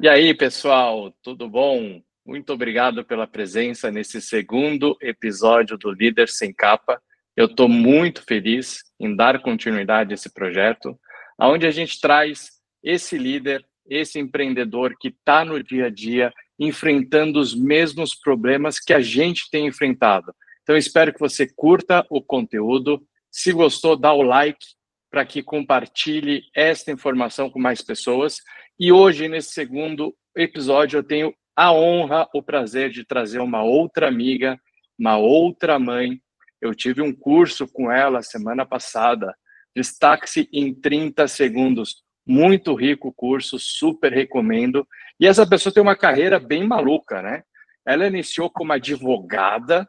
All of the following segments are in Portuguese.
E aí, pessoal, tudo bom? Muito obrigado pela presença nesse segundo episódio do Líder Sem Capa. Eu estou muito feliz em dar continuidade a esse projeto, onde a gente traz esse líder, esse empreendedor que está no dia a dia enfrentando os mesmos problemas que a gente tem enfrentado. Então, espero que você curta o conteúdo. Se gostou, dá o like para que compartilhe esta informação com mais pessoas. E hoje, nesse segundo episódio, eu tenho a honra, o prazer de trazer uma outra amiga, uma outra mãe. Eu tive um curso com ela semana passada, Destaque-se em 30 segundos. Muito rico o curso, super recomendo. E essa pessoa tem uma carreira bem maluca, né? Ela iniciou como advogada,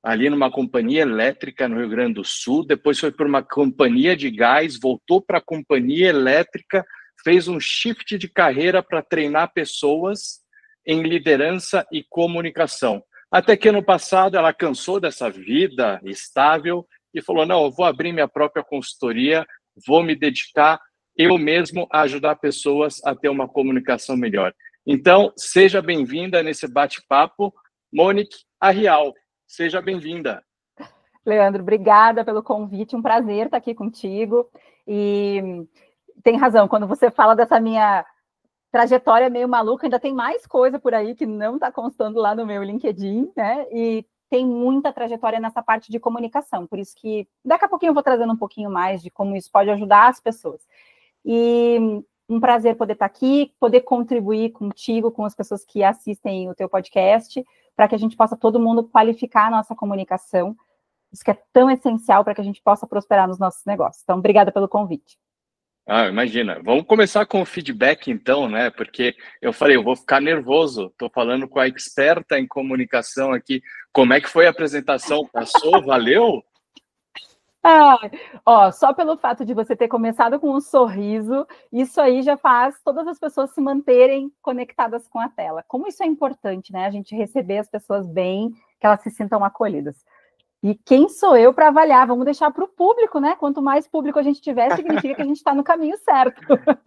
ali numa companhia elétrica no Rio Grande do Sul, depois foi para uma companhia de gás, voltou para a companhia elétrica, fez um shift de carreira para treinar pessoas em liderança e comunicação. Até que ano passado ela cansou dessa vida estável e falou, não, eu vou abrir minha própria consultoria, vou me dedicar eu mesmo a ajudar pessoas a ter uma comunicação melhor. Então, seja bem-vinda nesse bate-papo, Monique Arrial. Seja bem-vinda. Leandro, obrigada pelo convite, um prazer estar aqui contigo. E tem razão, quando você fala dessa minha trajetória meio maluca, ainda tem mais coisa por aí que não está constando lá no meu LinkedIn, né? E tem muita trajetória nessa parte de comunicação, por isso que daqui a pouquinho eu vou trazendo um pouquinho mais de como isso pode ajudar as pessoas. E um prazer poder estar aqui, poder contribuir contigo, com as pessoas que assistem o teu podcast, para que a gente possa todo mundo qualificar a nossa comunicação, isso que é tão essencial para que a gente possa prosperar nos nossos negócios. Então, obrigada pelo convite. Imagina. Vamos começar com o feedback, então, né? Porque eu falei, eu vou ficar nervoso. Estou falando com a experta em comunicação aqui. Como é que foi a apresentação? Passou? Valeu? Só pelo fato de você ter começado com um sorriso, isso aí já faz todas as pessoas se manterem conectadas com a tela. Como isso é importante, né? A gente receber as pessoas bem, que elas se sintam acolhidas. E quem sou eu para avaliar? Vamos deixar para o público, né? Quanto mais público a gente tiver, significa que a gente está no caminho certo.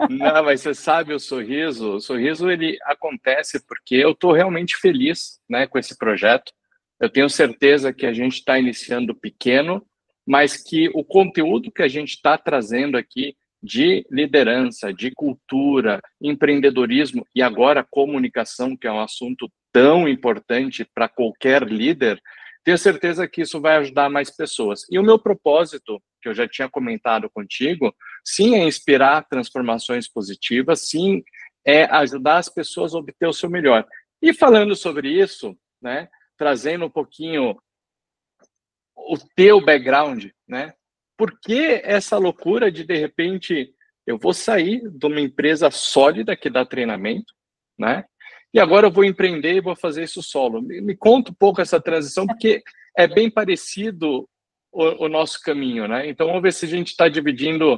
Não, mas você sabe, o sorriso ele acontece porque eu estou realmente feliz, né, com esse projeto. Eu tenho certeza que a gente está iniciando pequeno, mas que o conteúdo que a gente está trazendo aqui de liderança, de cultura, empreendedorismo e agora comunicação, que é um assunto tão importante para qualquer líder, tenho certeza que isso vai ajudar mais pessoas. E o meu propósito, que eu já tinha comentado contigo, sim, é inspirar transformações positivas, sim, é ajudar as pessoas a obter o seu melhor. E falando sobre isso, né, trazendo um pouquinho o teu background, né? Por que essa loucura de repente, eu vou sair de uma empresa sólida que dá treinamento, né? E agora eu vou empreender e vou fazer isso solo. Me conta um pouco essa transição, porque é bem parecido o nosso caminho, né? Então vamos ver se a gente está dividindo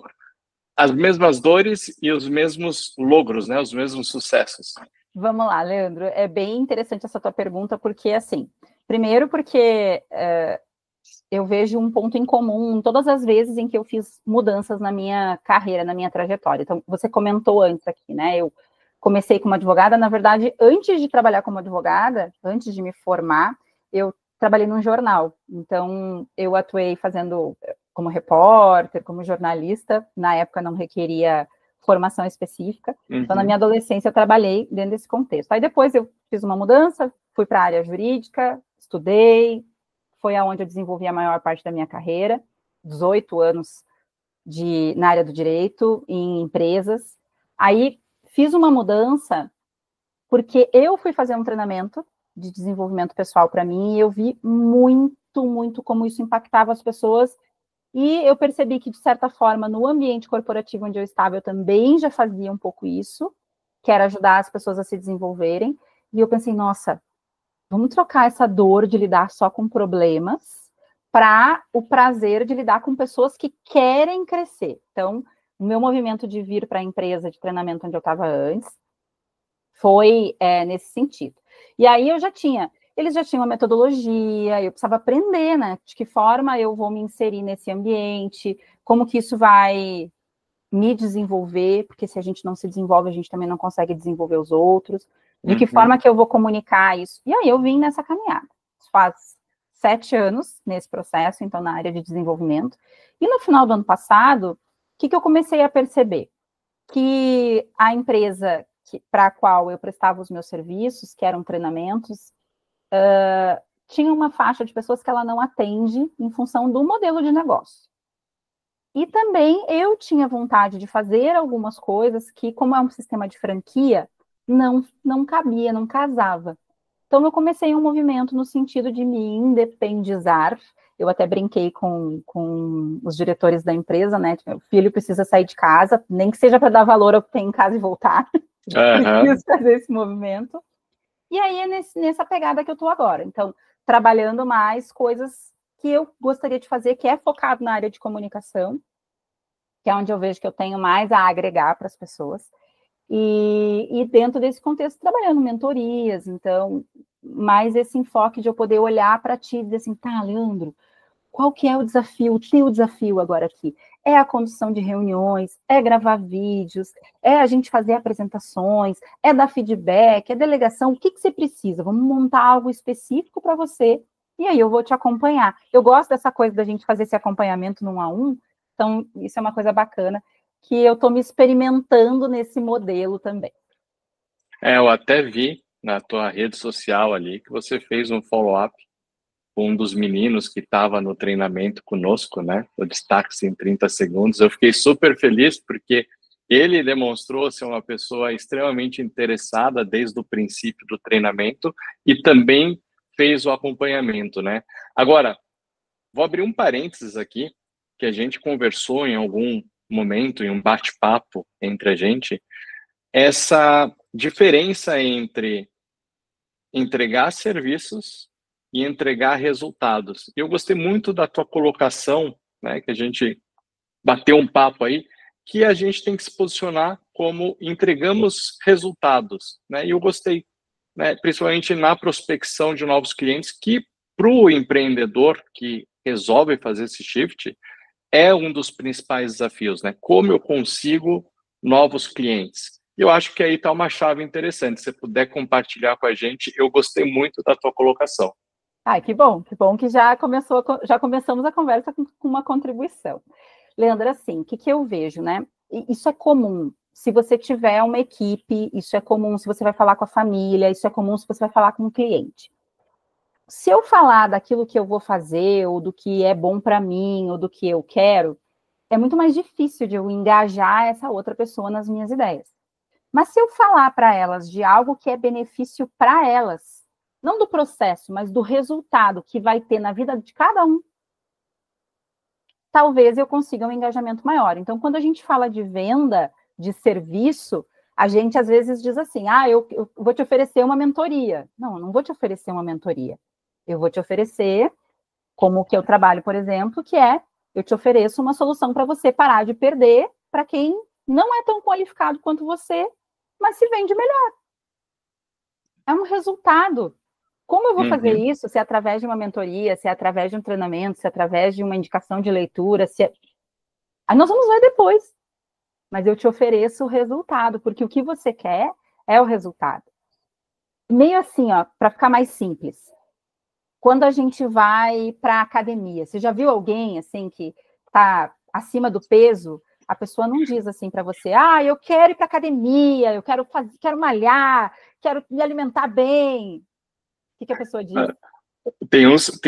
as mesmas dores e os mesmos logros, né? Os mesmos sucessos. Vamos lá, Leandro. É bem interessante essa tua pergunta, porque assim, primeiro porque eu vejo um ponto em comum em todas as vezes em que eu fiz mudanças na minha carreira, na minha trajetória. Então, você comentou antes aqui, né? Eu comecei como advogada, na verdade, antes de trabalhar como advogada, antes de me formar, eu trabalhei num jornal. Então, eu atuei fazendo como repórter, como jornalista. Na época, não requeria formação específica. Então, na minha adolescência, eu trabalhei dentro desse contexto. Aí, depois, eu fiz uma mudança, fui para a área jurídica, estudei, foi aonde eu desenvolvi a maior parte da minha carreira, 18 anos na área do direito, em empresas. Aí, fiz uma mudança porque eu fui fazer um treinamento de desenvolvimento pessoal para mim e eu vi muito como isso impactava as pessoas e eu percebi que, de certa forma, no ambiente corporativo onde eu estava, eu também já fazia um pouco isso, que era ajudar as pessoas a se desenvolverem. E eu pensei, nossa, vamos trocar essa dor de lidar só com problemas para o prazer de lidar com pessoas que querem crescer. Então, o meu movimento de vir para a empresa de treinamento onde eu estava antes foi nesse sentido. E aí eles já tinham uma metodologia, eu precisava aprender, né? De que forma eu vou me inserir nesse ambiente, como que isso vai me desenvolver, porque se a gente não se desenvolve, a gente também não consegue desenvolver os outros. De que forma que eu vou comunicar isso? E aí eu vim nessa caminhada. Faz 7 anos nesse processo, então, na área de desenvolvimento. E no final do ano passado, o que eu comecei a perceber? Que a empresa para a qual eu prestava os meus serviços, que eram treinamentos, tinha uma faixa de pessoas que ela não atende em função do modelo de negócio. E também eu tinha vontade de fazer algumas coisas que, como é um sistema de franquia, não cabia, não casava. Então, eu comecei um movimento no sentido de me independizar. Eu até brinquei com os diretores da empresa, né? O filho precisa sair de casa, nem que seja para dar valor ao que tem em casa e voltar. Preciso fazer esse movimento. E aí é nessa pegada que eu estou agora. Então, trabalhando mais coisas que eu gostaria de fazer, que é focado na área de comunicação, que é onde eu vejo que eu tenho mais a agregar para as pessoas. E dentro desse contexto, trabalhando mentorias, então, mais esse enfoque de eu poder olhar para ti e dizer assim, tá, Leandro, qual que é o desafio? O teu desafio agora aqui? É a condução de reuniões, é gravar vídeos, é a gente fazer apresentações, é dar feedback, é delegação, o que você precisa? Vamos montar algo específico para você, e aí eu vou te acompanhar. Eu gosto dessa coisa da gente fazer esse acompanhamento no 1 a 1, então isso é uma coisa bacana, que eu estou me experimentando nesse modelo também. Eu até vi na tua rede social ali que você fez um follow-up com um dos meninos que estava no treinamento conosco, né? O Destaque em 30 Segundos. Eu fiquei super feliz porque ele demonstrou ser uma pessoa extremamente interessada desde o princípio do treinamento e também fez o acompanhamento, né? Agora, vou abrir um parênteses aqui, que a gente conversou em algum momento, em um bate-papo entre a gente, essa diferença entre entregar serviços e entregar resultados. Eu gostei muito da tua colocação, né, que a gente bateu um papo aí, que a gente tem que se posicionar como entregamos resultados, né? E eu gostei, né, principalmente na prospecção de novos clientes, que para o empreendedor que resolve fazer esse shift, é um dos principais desafios, né? Como eu consigo novos clientes? Eu acho que aí está uma chave interessante. Se você puder compartilhar com a gente, eu gostei muito da tua colocação. Que bom que já começamos a conversa com uma contribuição. Leandro, assim, o que eu vejo, né? Isso é comum. Se você tiver uma equipe, isso é comum se você vai falar com a família, isso é comum se você vai falar com um cliente. Se eu falar daquilo que eu vou fazer, ou do que é bom para mim, ou do que eu quero, é muito mais difícil de eu engajar essa outra pessoa nas minhas ideias. Mas se eu falar para elas de algo que é benefício para elas, não do processo, mas do resultado que vai ter na vida de cada um, talvez eu consiga um engajamento maior. Então, quando a gente fala de venda, de serviço, a gente às vezes diz assim, eu vou te oferecer uma mentoria. Não, eu não vou te oferecer uma mentoria. Eu vou te oferecer, como que eu trabalho, por exemplo, que é, eu te ofereço uma solução para você parar de perder para quem não é tão qualificado quanto você, mas se vende melhor. É um resultado. Como eu vou fazer isso? Se é através de uma mentoria, se é através de um treinamento, se é através de uma indicação de leitura, Aí nós vamos ver depois. Mas eu te ofereço o resultado, porque o que você quer é o resultado. Meio assim, para ficar mais simples. Quando a gente vai para a academia, você já viu alguém assim que está acima do peso? A pessoa não diz assim para você, eu quero ir para a academia, eu quero malhar, quero me alimentar bem. O que a pessoa diz? Tem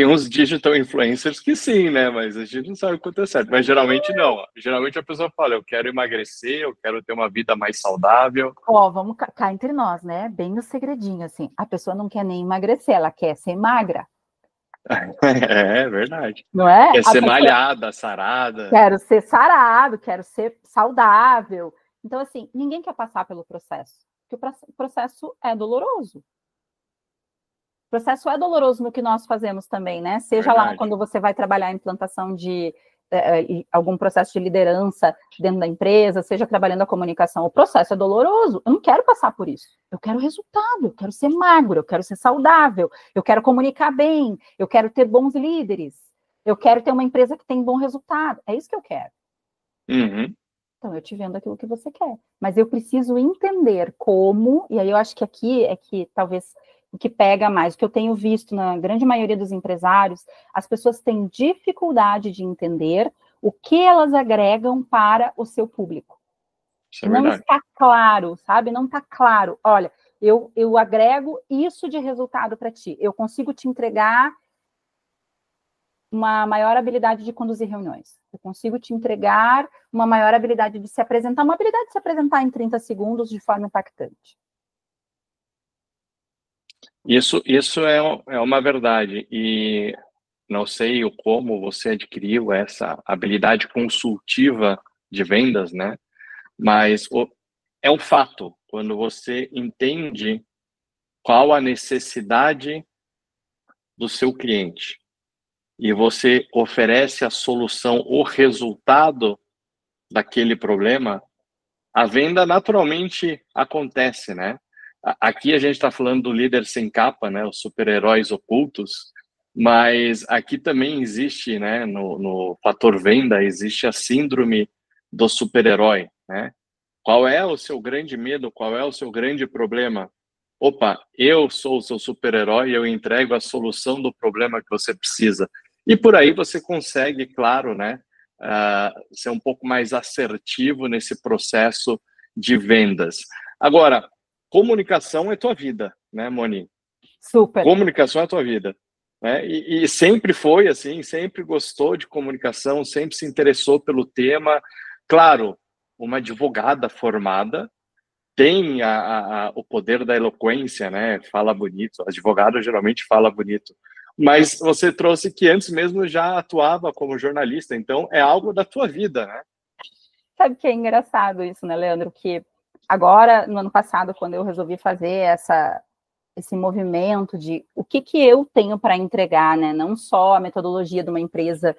uns digital influencers que sim, né? Mas a gente não sabe o quanto é certo. Mas geralmente não. Geralmente a pessoa fala, eu quero emagrecer, eu quero ter uma vida mais saudável. Vamos cá entre nós, né? Bem no segredinho, assim. A pessoa não quer nem emagrecer, ela quer ser magra. É verdade. Não é? Quer ser malhada, sarada. Quero ser sarado, quero ser saudável. Então, assim, ninguém quer passar pelo processo. Porque o processo é doloroso. O processo é doloroso no que nós fazemos também, né? Seja lá quando você vai trabalhar a implantação de algum processo de liderança dentro da empresa, seja trabalhando a comunicação, o processo é doloroso. Eu não quero passar por isso. Eu quero resultado, eu quero ser magro, eu quero ser saudável, eu quero comunicar bem, eu quero ter bons líderes, eu quero ter uma empresa que tem bom resultado. É isso que eu quero. então eu te vendo aquilo que você quer. Mas eu preciso entender como, e aí eu acho que aqui é que talvez o que pega mais, o que eu tenho visto na grande maioria dos empresários, as pessoas têm dificuldade de entender o que elas agregam para o seu público. Isso é Não verdade. está claro, sabe? Não está claro. Olha, eu agrego isso de resultado para ti. Eu consigo te entregar uma maior habilidade de conduzir reuniões. Eu consigo te entregar uma maior habilidade de se apresentar, uma habilidade de se apresentar em 30 segundos de forma impactante. Isso é uma verdade. E não sei o como você adquiriu essa habilidade consultiva de vendas, né? Mas é um fato, quando você entende qual a necessidade do seu cliente e você oferece a solução, o resultado daquele problema, a venda naturalmente acontece, né? Aqui a gente está falando do líder sem capa, né? Os super-heróis ocultos, mas aqui também existe, né? No fator venda, existe a síndrome do super-herói, né? Qual é o seu grande medo? Qual é o seu grande problema? Opa, eu sou o seu super-herói e eu entrego a solução do problema que você precisa. E por aí você consegue, claro, né, ser um pouco mais assertivo nesse processo de vendas. Agora, comunicação é tua vida, né, Moni? Super. Comunicação é tua vida. Né? E sempre foi assim, sempre gostou de comunicação, sempre se interessou pelo tema. Claro, uma advogada formada tem o poder da eloquência, né? Fala bonito. Advogado geralmente fala bonito. Mas você trouxe que antes mesmo já atuava como jornalista, então é algo da tua vida, né? Sabe que é engraçado isso, né, Leandro? Que agora, no ano passado, quando eu resolvi fazer esse movimento de o que eu tenho para entregar, né? Não só a metodologia de uma empresa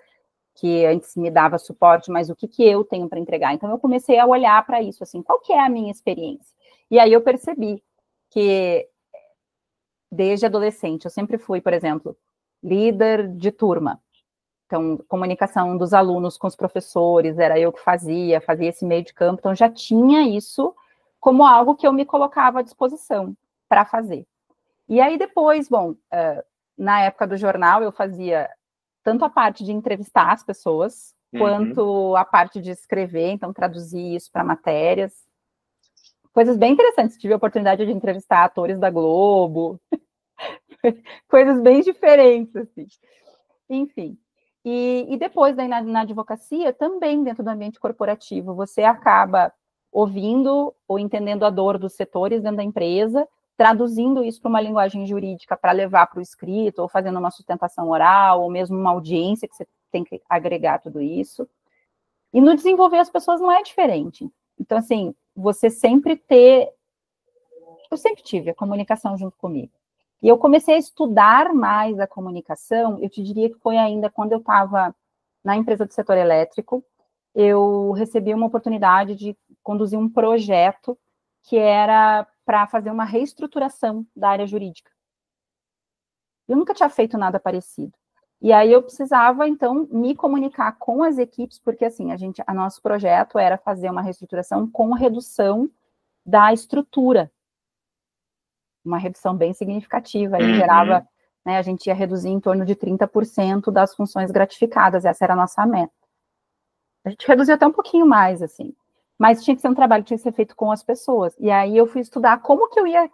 que antes me dava suporte, mas o que eu tenho para entregar. Então, eu comecei a olhar para isso, assim, qual que é a minha experiência? E aí eu percebi que, desde adolescente, eu sempre fui, por exemplo, líder de turma. Então, comunicação dos alunos com os professores, era eu que fazia esse meio de campo. Então, já tinha isso como algo que eu me colocava à disposição para fazer. E aí, depois, bom, na época do jornal, eu fazia tanto a parte de entrevistar as pessoas, quanto a parte de escrever, então traduzir isso para matérias. Coisas bem interessantes. Tive a oportunidade de entrevistar atores da Globo, coisas bem diferentes, assim. Enfim. E depois, daí, na advocacia, também dentro do ambiente corporativo, você acaba ouvindo ou entendendo a dor dos setores dentro da empresa, traduzindo isso para uma linguagem jurídica para levar para o escrito, ou fazendo uma sustentação oral, ou mesmo uma audiência que você tem que agregar tudo isso. E no desenvolver as pessoas não é diferente. Então, assim, você sempre ter... Eu sempre tive a comunicação junto comigo. E eu comecei a estudar mais a comunicação, eu te diria que foi ainda quando eu estava na empresa do setor elétrico, eu recebi uma oportunidade de conduzir um projeto que era para fazer uma reestruturação da área jurídica. Eu nunca tinha feito nada parecido. E aí eu precisava, então, me comunicar com as equipes, porque, assim, a nosso projeto era fazer uma reestruturação com redução da estrutura. Uma redução bem significativa, aí gerava, né, a gente ia reduzir em torno de 30% das funções gratificadas, essa era a nossa meta. A gente reduziu até um pouquinho mais, assim, mas tinha que ser um trabalho que tinha que ser feito com as pessoas, e aí eu fui estudar como que eu ia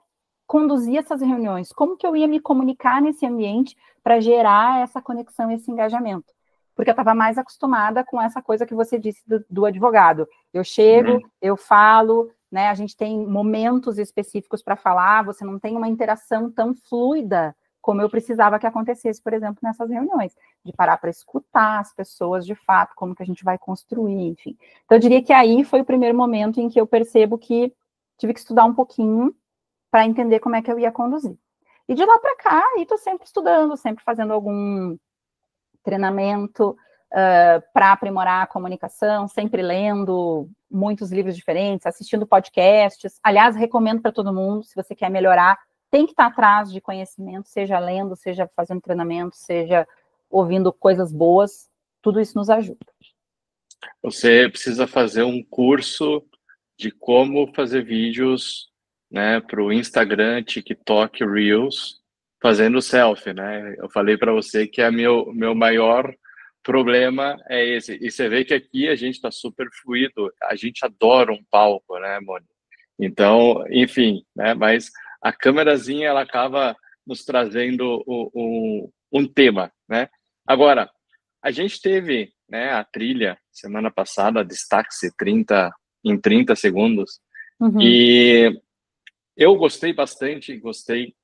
conduzir essas reuniões, como que eu ia me comunicar nesse ambiente para gerar essa conexão, esse engajamento, porque eu estava mais acostumada com essa coisa que você disse do advogado, eu chego, eu falo, né, a gente tem momentos específicos para falar, você não tem uma interação tão fluida como eu precisava que acontecesse, por exemplo, nessas reuniões, de parar para escutar as pessoas de fato, como que a gente vai construir, enfim. Então, eu diria que aí foi o primeiro momento em que eu percebo que tive que estudar um pouquinho para entender como é que eu ia conduzir. E de lá para cá, estou sempre estudando, sempre fazendo algum treinamento para aprimorar a comunicação, sempre lendo muitos livros diferentes, assistindo podcasts. Aliás, recomendo para todo mundo, se você quer melhorar, tem que estar atrás de conhecimento, seja lendo, seja fazendo treinamento, seja ouvindo coisas boas, tudo isso nos ajuda. Você precisa fazer um curso de como fazer vídeos, né, para o Instagram, TikTok, Reels, fazendo selfie, né? Eu falei para você que meu maior problema é esse. E você vê que aqui a gente está super fluido, a gente adora um palco, né, Mônica? Então, enfim, né? Mas a câmerazinha ela acaba nos trazendo um tema, né? Agora, a gente teve, né, a trilha semana passada, destaque-se 30 em 30 segundos, Uhum. e eu gostei bastante, gostei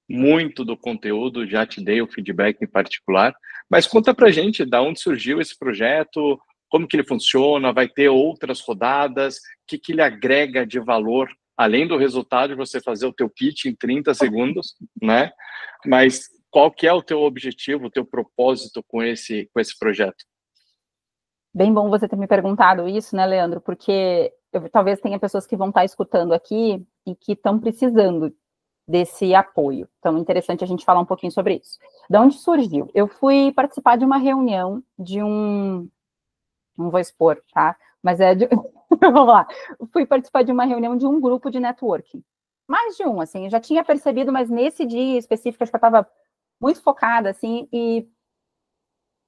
muito do conteúdo, já te dei o feedback em particular, mas conta pra gente da onde surgiu esse projeto, como que ele funciona, vai ter outras rodadas, o que que ele agrega de valor, além do resultado de você fazer o teu pitch em 30 segundos, né? Mas qual que é o teu objetivo, o teu propósito com esse projeto? Bem bom você ter me perguntado isso, né, Leandro? Porque talvez tenha pessoas que vão estar escutando aqui e que estão precisando desse apoio. Então, é interessante a gente falar um pouquinho sobre isso. De onde surgiu? Eu fui participar de uma reunião de não vou expor, tá? Mas vamos lá. Fui participar de uma reunião de um grupo de networking. Mais de um, assim, eu já tinha percebido, mas nesse dia específico, acho que eu estava muito focada, assim, e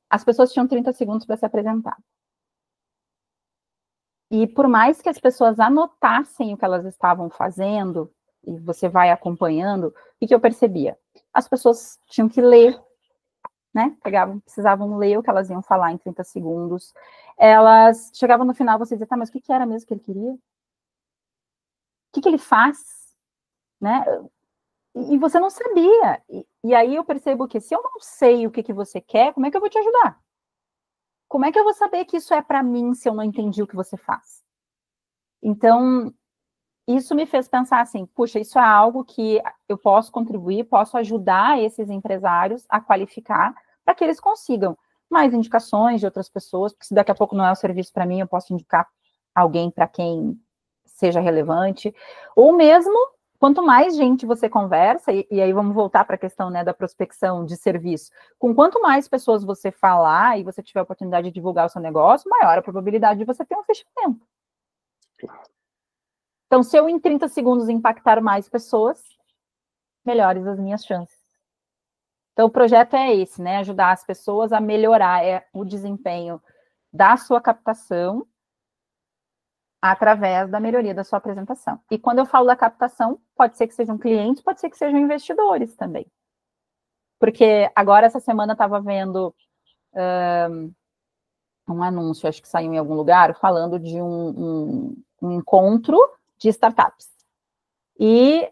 as pessoas tinham 30 segundos para se apresentar. E por mais que as pessoas anotassem o que elas estavam fazendo, e você vai acompanhando, o que eu percebia? As pessoas tinham que ler, né? Precisavam ler o que elas iam falar em 30 segundos. Elas chegavam no final, você dizia, tá, mas o que era mesmo que ele queria? O que ele faz? Né? E você não sabia. E aí eu percebo que se eu não sei o que você quer, como é que eu vou te ajudar? Como é que eu vou saber que isso é para mim se eu não entendi o que você faz? Então, isso me fez pensar assim, puxa, isso é algo que eu posso contribuir, posso ajudar esses empresários a qualificar para que eles consigam mais indicações de outras pessoas, porque se daqui a pouco não é o serviço para mim, eu posso indicar alguém para quem seja relevante, ou mesmo, quanto mais gente você conversa, e aí vamos voltar para a questão, né, da prospecção de serviço, com quanto mais pessoas você falar e você tiver a oportunidade de divulgar o seu negócio, maior a probabilidade de você ter um fechamento. Então, se eu em 30 segundos impactar mais pessoas, melhores as minhas chances. Então, o projeto é esse, né? Ajudar as pessoas a melhorar o desempenho da sua captação através da melhoria da sua apresentação. E quando eu falo da captação, pode ser que sejam clientes, pode ser que sejam investidores também. Porque agora, essa semana, eu estava vendo um anúncio, acho que saiu em algum lugar, falando de um encontro de startups. E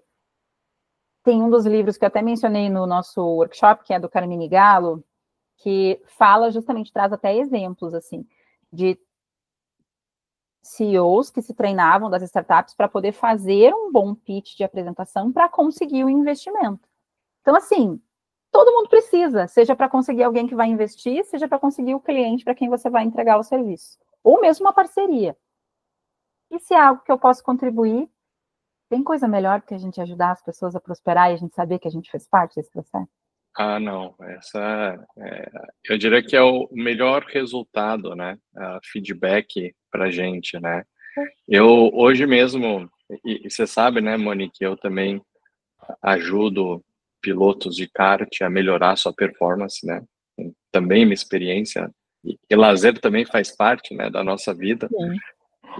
tem um dos livros que eu até mencionei no nosso workshop, que é do Carmine Gallo, que fala justamente, traz até exemplos, assim, de CEOs que se treinavam das startups para poder fazer um bom pitch de apresentação para conseguir o investimento. Então, assim, todo mundo precisa, seja para conseguir alguém que vai investir, seja para conseguir o cliente para quem você vai entregar o serviço. Ou mesmo uma parceria. E se é algo que eu posso contribuir, tem coisa melhor que a gente ajudar as pessoas a prosperar e a gente saber que a gente fez parte desse processo? Ah, não, eu diria que é o melhor resultado, né? Feedback para gente, né? Eu hoje mesmo, e você sabe, né, Monique, eu também ajudo pilotos de kart a melhorar sua performance, né? Também minha experiência e lazer também faz parte, né, da nossa vida. Sim.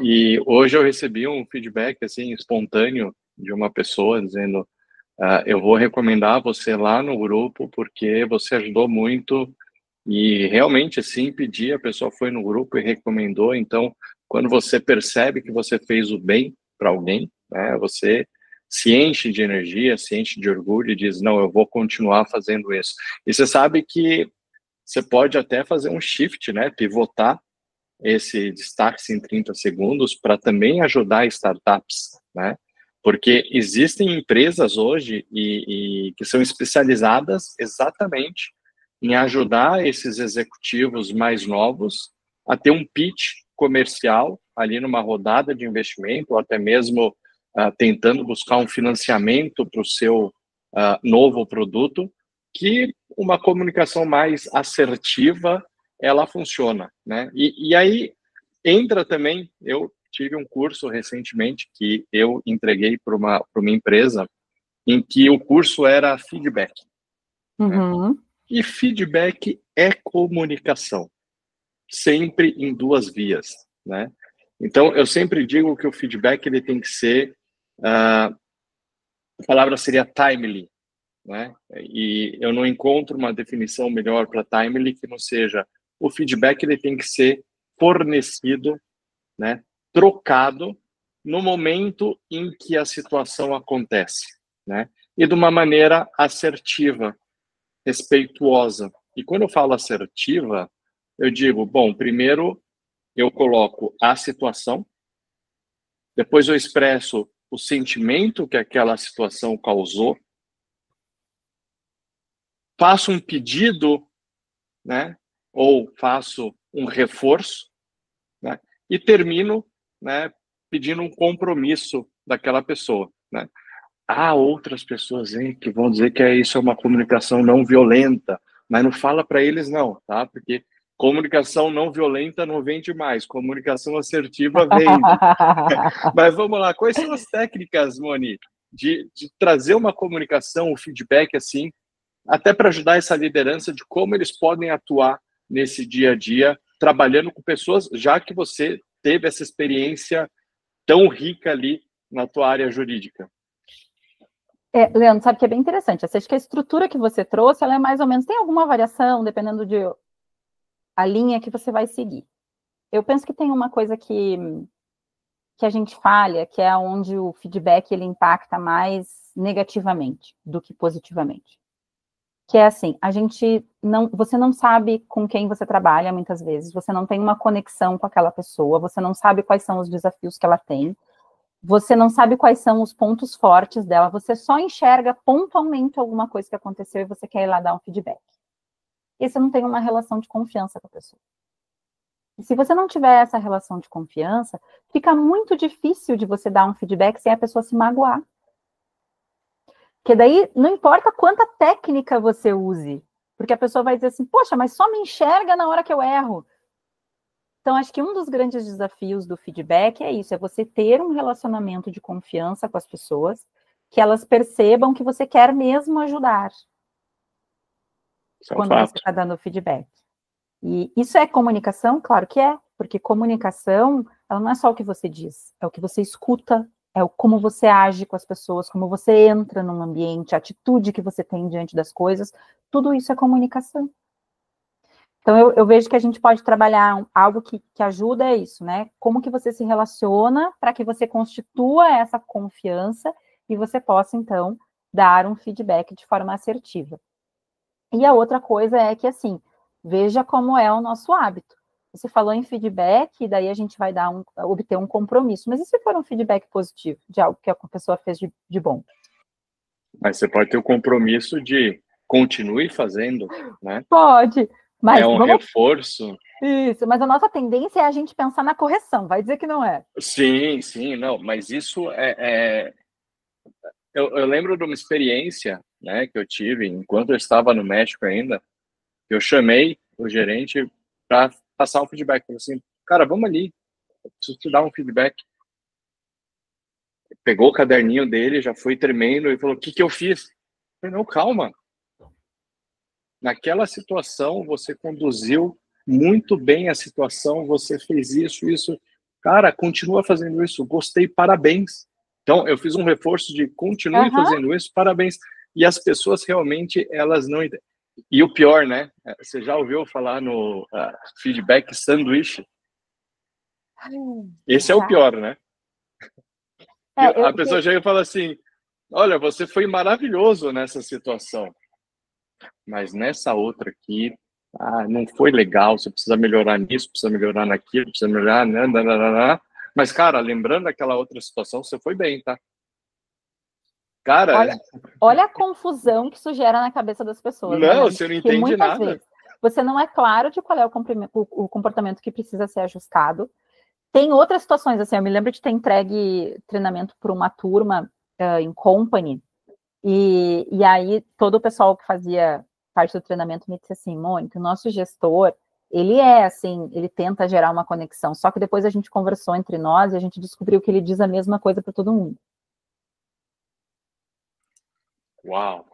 E hoje eu recebi um feedback assim espontâneo de uma pessoa dizendo: eu vou recomendar você lá no grupo porque você ajudou muito. E realmente, assim, pedir, a pessoa foi no grupo e recomendou. Então, quando você percebe que você fez o bem para alguém, né, você se enche de energia, se enche de orgulho e diz: não, eu vou continuar fazendo isso. E você sabe que você pode até fazer um shift, né, pivotar esse destaque em 30 segundos para também ajudar startups, né? Porque existem empresas hoje e que são especializadas exatamente em ajudar esses executivos mais novos a ter um pitch comercial ali numa rodada de investimento, ou até mesmo tentando buscar um financiamento para o seu novo produto, que uma comunicação mais assertiva ela funciona, né? E aí Entra também, eu tive um curso recentemente que eu entreguei para uma empresa em que o curso era feedback. Uhum. Né? E feedback é comunicação, sempre em duas vias, né? Então, eu sempre digo que o feedback ele tem que ser, a palavra seria timely, né? E eu não encontro uma definição melhor para timely que não seja o feedback ele tem que ser fornecido, né? Trocado no momento em que a situação acontece, né? E de uma maneira assertiva, respeituosa. E quando eu falo assertiva, eu digo, bom, primeiro eu coloco a situação, depois eu expresso o sentimento que aquela situação causou, faço um pedido, né? Ou faço um reforço, né? E termino, né? Pedindo um compromisso daquela pessoa, né? Há outras pessoas aí que vão dizer que isso é uma comunicação não violenta, mas não fala para eles não, tá? Porque comunicação não violenta não vende mais, comunicação assertiva vende. Mas vamos lá, quais são as técnicas, Moni, de trazer uma comunicação, um feedback assim, até para ajudar essa liderança de como eles podem atuar nesse dia a dia, trabalhando com pessoas, já que você teve essa experiência tão rica ali na tua área jurídica? Leandro, sabe que é bem interessante. Acho que a estrutura que você trouxe, ela é mais ou menos, tem alguma variação, dependendo de a linha que você vai seguir. Eu penso que tem uma coisa que a gente falha, que é onde o feedback ele impacta mais negativamente do que positivamente. Que é assim, você não sabe com quem você trabalha muitas vezes, você não tem uma conexão com aquela pessoa, você não sabe quais são os desafios que ela tem, você não sabe quais são os pontos fortes dela, você só enxerga pontualmente alguma coisa que aconteceu e você quer ir lá dar um feedback. E você não tem uma relação de confiança com a pessoa. E se você não tiver essa relação de confiança, fica muito difícil de você dar um feedback sem a pessoa se magoar. Porque daí não importa quanta técnica você use, porque a pessoa vai dizer assim, poxa, mas só me enxerga na hora que eu erro. Então, acho que um dos grandes desafios do feedback é isso, é você ter um relacionamento de confiança com as pessoas, que elas percebam que você quer mesmo ajudar quando você está dando feedback. E isso é comunicação? Claro que é, porque comunicação, ela não é só o que você diz, é o que você escuta, é como você age com as pessoas, como você entra num ambiente, a atitude que você tem diante das coisas, tudo isso é comunicação. Então, eu vejo que a gente pode trabalhar algo que ajuda é isso, né? Como que você se relaciona para que você constitua essa confiança e você possa, então, dar um feedback de forma assertiva. E a outra coisa é que, assim, veja como é o nosso hábito. Você falou em feedback, e daí a gente vai obter um compromisso. Mas e se for um feedback positivo, de algo que a pessoa fez de bom? Mas você pode ter o compromisso de continue fazendo, né? Pode, mas é um reforço. Isso, mas a nossa tendência é a gente pensar na correção, vai dizer que não é. Sim, não, mas isso eu lembro de uma experiência, né, que eu tive enquanto eu estava no México ainda. Eu chamei o gerente para passar um feedback. Falei assim, cara, vamos ali, eu preciso te dar um feedback. Pegou o caderninho dele, já foi tremendo e falou, o que eu fiz? Eu falei, não, calma. Naquela situação, você conduziu muito bem a situação, você fez isso. Cara, continua fazendo isso, gostei, parabéns. Então, eu fiz um reforço de continue fazendo isso, parabéns. E as pessoas realmente, elas não... E o pior, né? Você já ouviu falar no feedback sanduíche? Esse é o pior, né? A pessoa chega e fala assim, olha, você foi maravilhoso nessa situação, mas nessa outra aqui, não foi legal, você precisa melhorar nisso, precisa melhorar naquilo, precisa melhorar... Mas, cara, lembrando aquela outra situação, você foi bem, tá? Cara... Olha a confusão que isso gera na cabeça das pessoas. Não, você não entende nada. Vezes, você não é claro de qual é o comportamento que precisa ser ajustado. Tem outras situações, assim, eu me lembro de ter entregue treinamento para uma turma em company, e aí todo o pessoal que fazia parte do treinamento me disse assim, Mônica, o nosso gestor, ele é assim, ele tenta gerar uma conexão, só que depois a gente conversou entre nós e a gente descobriu que ele diz a mesma coisa para todo mundo. Uau!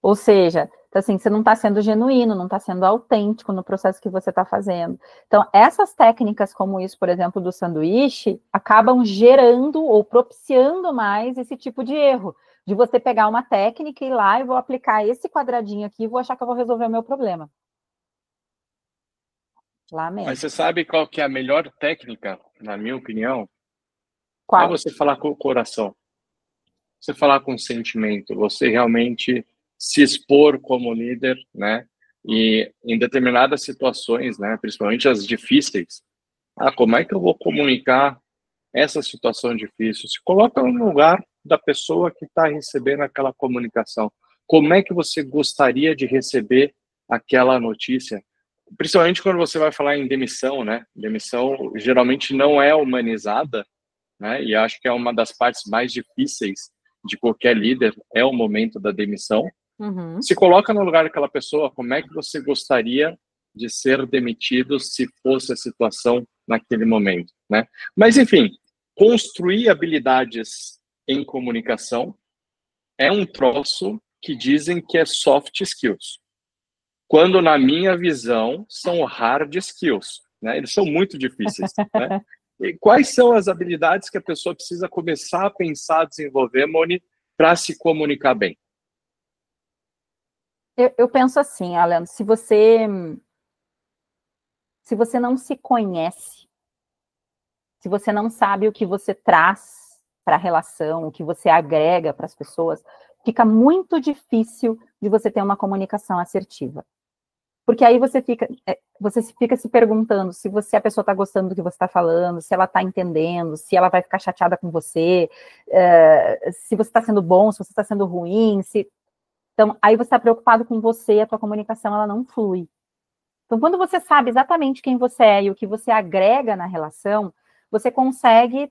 Ou seja, assim, você não está sendo genuíno, não está sendo autêntico no processo que você está fazendo. Então, essas técnicas como isso, por exemplo, do sanduíche, acabam gerando ou propiciando mais esse tipo de erro, de você pegar uma técnica e ir lá e vou aplicar esse quadradinho aqui e vou achar que eu vou resolver o meu problema. Lamento. Mas você sabe qual que é a melhor técnica, na minha opinião? Qual? É você falar com o coração. Você falar com o sentimento, você realmente se expor como líder, né? E em determinadas situações, né, principalmente as difíceis, como é que eu vou comunicar essa situação difícil? Se coloca no lugar da pessoa que está recebendo aquela comunicação. Como é que você gostaria de receber aquela notícia? Principalmente quando você vai falar em demissão, né? Demissão geralmente não é humanizada, né? E acho que é uma das partes mais difíceis de qualquer líder, é o momento da demissão. Uhum. Se coloca no lugar daquela pessoa, como é que você gostaria de ser demitido se fosse a situação naquele momento, né? Mas, enfim, construir habilidades em comunicação é um troço que dizem que é soft skills, quando, na minha visão, são hard skills, né? Eles são muito difíceis, né? E quais são as habilidades que a pessoa precisa começar a pensar, a desenvolver, Moni, para se comunicar bem? Eu penso assim, Alan, se você não se conhece, se você não sabe o que você traz para a relação, o que você agrega para as pessoas, fica muito difícil de você ter uma comunicação assertiva. Porque aí você fica se perguntando se a pessoa está gostando do que você está falando, se ela está entendendo, se ela vai ficar chateada com você, se você está sendo bom, se você está sendo ruim, Então, aí você está preocupado com você, a tua comunicação, ela não flui. Então, quando você sabe exatamente quem você é e o que você agrega na relação, você consegue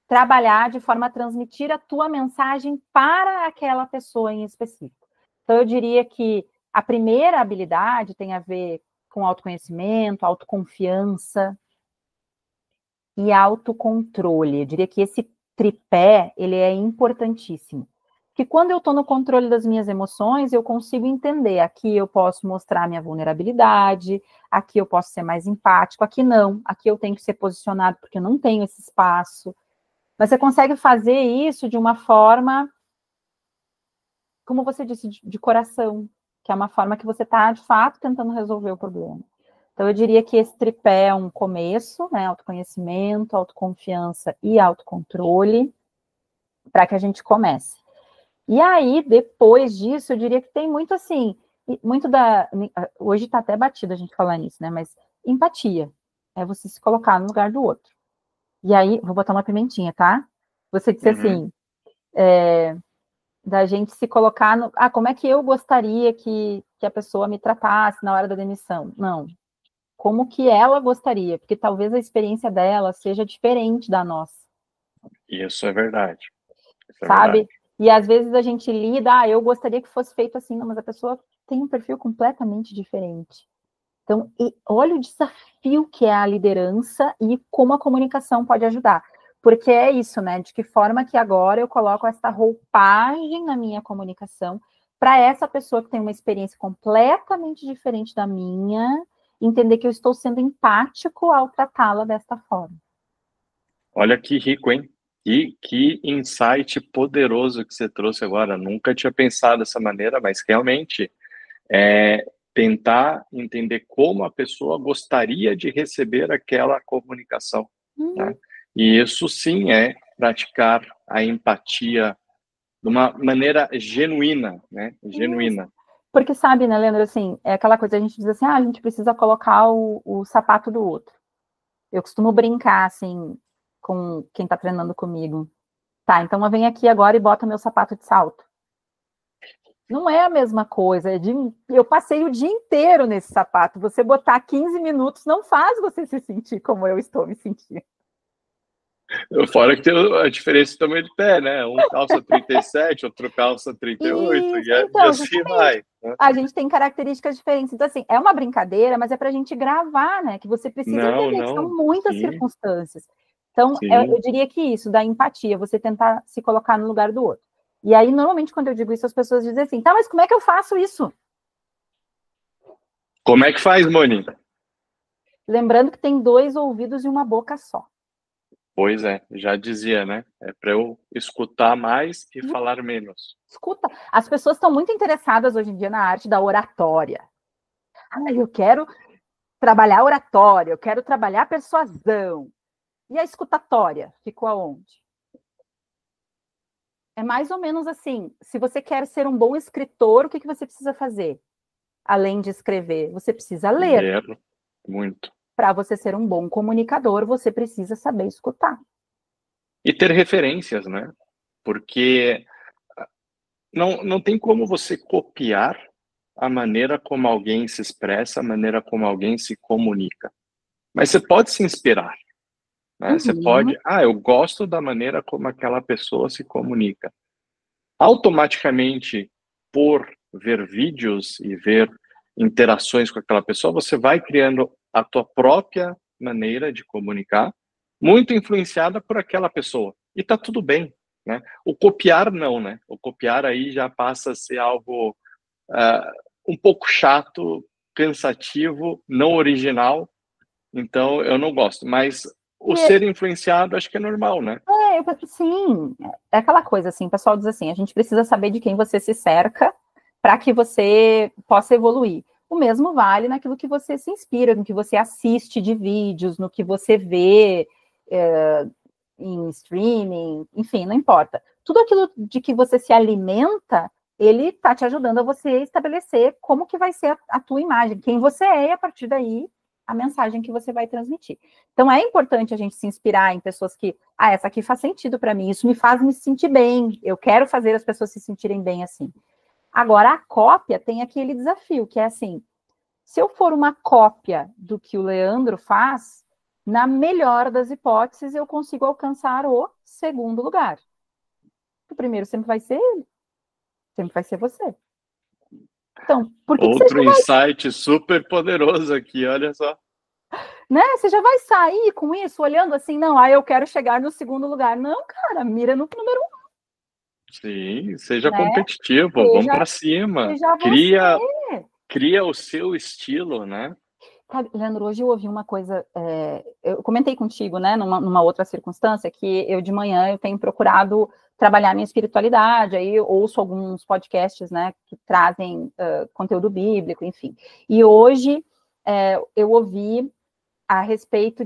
trabalhar de forma a transmitir a tua mensagem para aquela pessoa em específico. Então, eu diria que a primeira habilidade tem a ver com autoconhecimento, autoconfiança e autocontrole. Eu diria que esse tripé, ele é importantíssimo. Que quando eu estou no controle das minhas emoções, eu consigo entender, aqui eu posso mostrar minha vulnerabilidade, aqui eu posso ser mais empático, aqui não, aqui eu tenho que ser posicionado porque eu não tenho esse espaço. Mas você consegue fazer isso de uma forma, como você disse, de coração, que é uma forma que você está, de fato, tentando resolver o problema. Então, eu diria que esse tripé é um começo, né? Autoconhecimento, autoconfiança e autocontrole, para que a gente comece. E aí, depois disso, eu diria que tem muito assim, hoje está até batido a gente falar nisso, né? Mas empatia é você se colocar no lugar do outro. E aí, vou botar uma pimentinha, tá? Você disse assim, da gente se colocar no... como é que eu gostaria que a pessoa me tratasse na hora da demissão? Não. Como que ela gostaria? Porque talvez a experiência dela seja diferente da nossa. Isso é verdade. Isso é sabe? verdade. E às vezes a gente lida, eu gostaria que fosse feito assim, não, mas a pessoa tem um perfil completamente diferente. Então, olha o desafio que é a liderança e como a comunicação pode ajudar. Porque é isso, né? De que forma que agora eu coloco essa roupagem na minha comunicação para essa pessoa que tem uma experiência completamente diferente da minha, entender que eu estou sendo empático ao tratá-la desta forma. Olha que rico, hein? E que insight poderoso que você trouxe agora. Nunca tinha pensado dessa maneira, mas realmente tentar entender como a pessoa gostaria de receber aquela comunicação, né? E isso sim é praticar a empatia de uma maneira genuína, né? Genuína. Porque sabe, né, Leandro, assim, é aquela coisa, a gente diz assim, a gente precisa colocar o sapato do outro. Eu costumo brincar, assim, com quem tá treinando comigo. Tá, então eu venho aqui agora e bota meu sapato de salto. Não é a mesma coisa. Eu passei o dia inteiro nesse sapato. Você botar 15 minutos não faz você se sentir como eu estou me sentindo. Fora que tem a diferença de tamanho de pé, né? Um calça 37, outro calça 38, Isso, e então, assim vai. A gente tem características diferentes. Então, assim, é uma brincadeira, mas é para a gente gravar, né? Que você precisa entender que são muitas circunstâncias. Então, eu diria que isso, da empatia, você tentar se colocar no lugar do outro. E aí, normalmente, quando eu digo isso, as pessoas dizem assim, tá, mas como é que eu faço isso? Como é que faz, Moni? Lembrando que tem 2 ouvidos e uma boca só. Pois é, já dizia, né? É para eu escutar mais e falar menos. Escuta, as pessoas estão muito interessadas hoje em dia na arte da oratória. Eu quero trabalhar oratória, eu quero trabalhar persuasão. E a escutatória ficou aonde? É mais ou menos assim, se você quer ser um bom escritor, o que você precisa fazer? Além de escrever, você precisa ler. Ler muito. Para você ser um bom comunicador, você precisa saber escutar. E ter referências, né? Porque não tem como você copiar a maneira como alguém se expressa, a maneira como alguém se comunica. Mas você pode se inspirar, né? Você pode, eu gosto da maneira como aquela pessoa se comunica. Automaticamente, por ver vídeos e ver interações com aquela pessoa, você vai criando a tua própria maneira de comunicar, muito influenciada por aquela pessoa. E tá tudo bem, né? O copiar não, né? O copiar aí já passa a ser algo um pouco chato, cansativo, não original. Então, eu não gosto. Mas o ser influenciado, acho que é normal, né? Sim, é aquela coisa assim, o pessoal diz assim, a gente precisa saber de quem você se cerca para que você possa evoluir. O mesmo vale naquilo que você se inspira, no que você assiste de vídeos, no que você vê em streaming, enfim, não importa. Tudo aquilo de que você se alimenta, ele está te ajudando a você estabelecer como que vai ser a tua imagem, quem você é, e a partir daí a mensagem que você vai transmitir. Então, é importante a gente se inspirar em pessoas que, essa aqui faz sentido para mim, isso me faz me sentir bem, eu quero fazer as pessoas se sentirem bem assim. Agora, a cópia tem aquele desafio, que é assim, se eu for uma cópia do que o Leandro faz, na melhor das hipóteses, eu consigo alcançar o segundo lugar. O primeiro sempre vai ser ele, sempre vai ser você. Então, por que Outro insight super poderoso aqui, olha só. Né? Você já vai sair com isso, olhando assim, não, eu quero chegar no segundo lugar. Não, cara, mira no número 1. Sim, seja né? competitivo, vamos para cima. Cria o seu estilo, né? Sabe, Leandro, hoje eu ouvi uma coisa, eu comentei contigo, né, numa outra circunstância, que eu de manhã eu tenho procurado trabalhar minha espiritualidade, aí eu ouço alguns podcasts, né, que trazem conteúdo bíblico, enfim. E hoje eu ouvi a respeito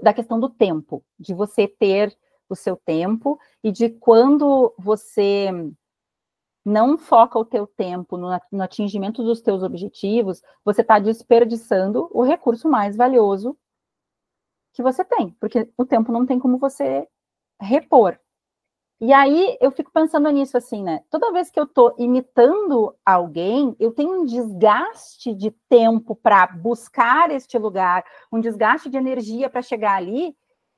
da questão do tempo, de você ter o seu tempo e de quando você não foca o teu tempo no atingimento dos teus objetivos, você está desperdiçando o recurso mais valioso que você tem, porque o tempo não tem como você repor. E aí eu fico pensando nisso assim, né? Toda vez que eu estou imitando alguém, eu tenho um desgaste de tempo para buscar este lugar, um desgaste de energia para chegar ali,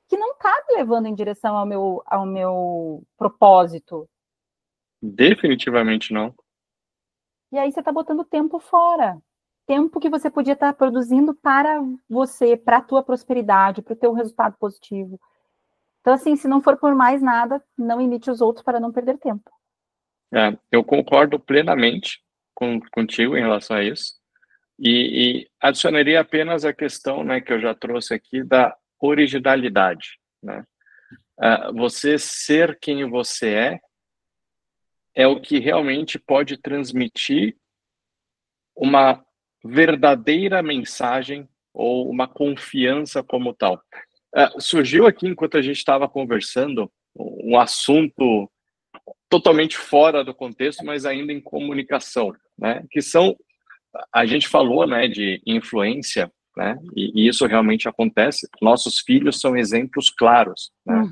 que não está me levando em direção ao meu propósito. Definitivamente não. E aí você está botando tempo fora. Tempo que você podia estar produzindo para você, para a tua prosperidade, para o teu resultado positivo. Então, assim, se não for por mais nada, não imite os outros para não perder tempo. Eu concordo plenamente contigo em relação a isso. E adicionaria apenas a questão, né, que eu já trouxe aqui da originalidade, né? Você ser quem você é o que realmente pode transmitir uma verdadeira mensagem ou uma confiança como tal. Surgiu aqui, enquanto a gente estava conversando, um assunto totalmente fora do contexto, mas ainda em comunicação, né? Que são, a gente falou, né, de influência, né? E isso realmente acontece. Nossos filhos são exemplos claros, né?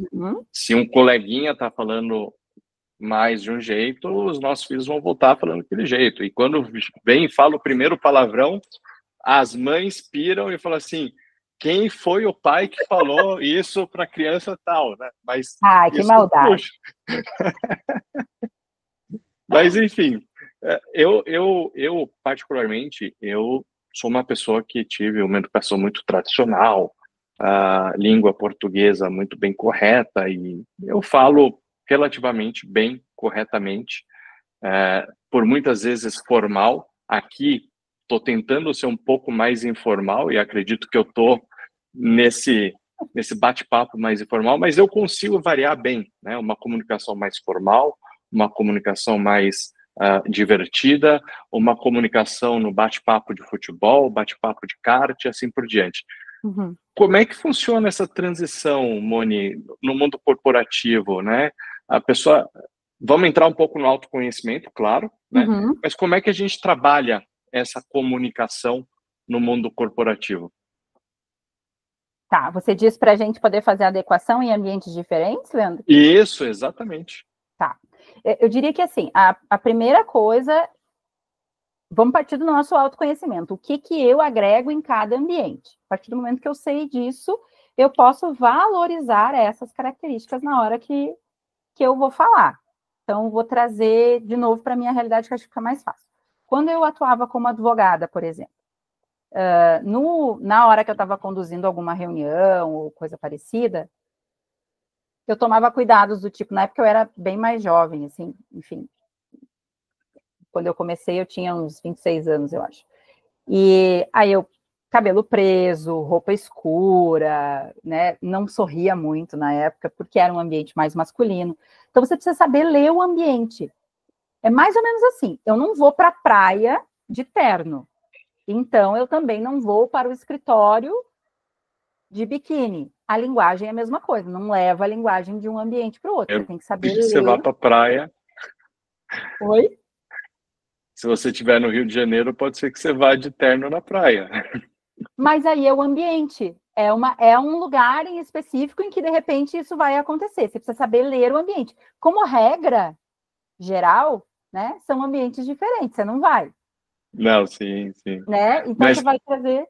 Se um coleguinha está falando mais de um jeito, os nossos filhos vão voltar falando daquele jeito. E quando vem e fala o primeiro palavrão, as mães piram e falam assim: quem foi o pai que falou isso para a criança tal, né? Mas que maldade. Mas enfim, Eu particularmente, eu sou uma pessoa que tive uma educação muito tradicional, a língua portuguesa muito bem correta, e eu falo relativamente bem, corretamente, por muitas vezes formal. Aqui estou tentando ser um pouco mais informal, e acredito que eu estou nesse, nesse bate-papo mais informal, mas eu consigo variar bem, né? Uma comunicação mais formal, uma comunicação mais divertida, uma comunicação no bate-papo de futebol, bate-papo de kart, e assim por diante. Uhum. Como é que funciona essa transição, Moni, no mundo corporativo, né? A pessoa, vamos entrar um pouco no autoconhecimento, claro, né? Uhum. Mas como é que a gente trabalha essa comunicação no mundo corporativo? Tá, você disse para a gente poder fazer adequação em ambientes diferentes, Leandro? Isso, exatamente. Tá. Eu diria que, assim, a primeira coisa, vamos partir do nosso autoconhecimento. O que eu agrego em cada ambiente? A partir do momento que eu sei disso, eu posso valorizar essas características na hora que eu vou falar. Então, vou trazer de novo para a minha realidade, que acho que fica mais fácil. Quando eu atuava como advogada, por exemplo, na hora que eu estava conduzindo alguma reunião ou coisa parecida, eu tomava cuidados do tipo, na época eu era bem mais jovem, assim, enfim. Quando eu comecei, eu tinha uns 26 anos, eu acho. E aí eu, cabelo preso, roupa escura, né? Não sorria muito na época, porque era um ambiente mais masculino. Então você precisa saber ler o ambiente. É mais ou menos assim. Eu não vou para a praia de terno. Então eu também não vou para o escritório de biquíni. A linguagem é a mesma coisa, não leva a linguagem de um ambiente para o outro. Você tem que saber Que você vá ler. para a praia. Oi? Se você estiver no Rio de Janeiro, pode ser que você vá de terno na praia. Mas aí é o ambiente. É um lugar em específico em que, de repente, isso vai acontecer. Você precisa saber ler o ambiente. Como regra geral, né, são ambientes diferentes, você não vai. Não, sim, sim. Né? Então, você Mas, vai trazer...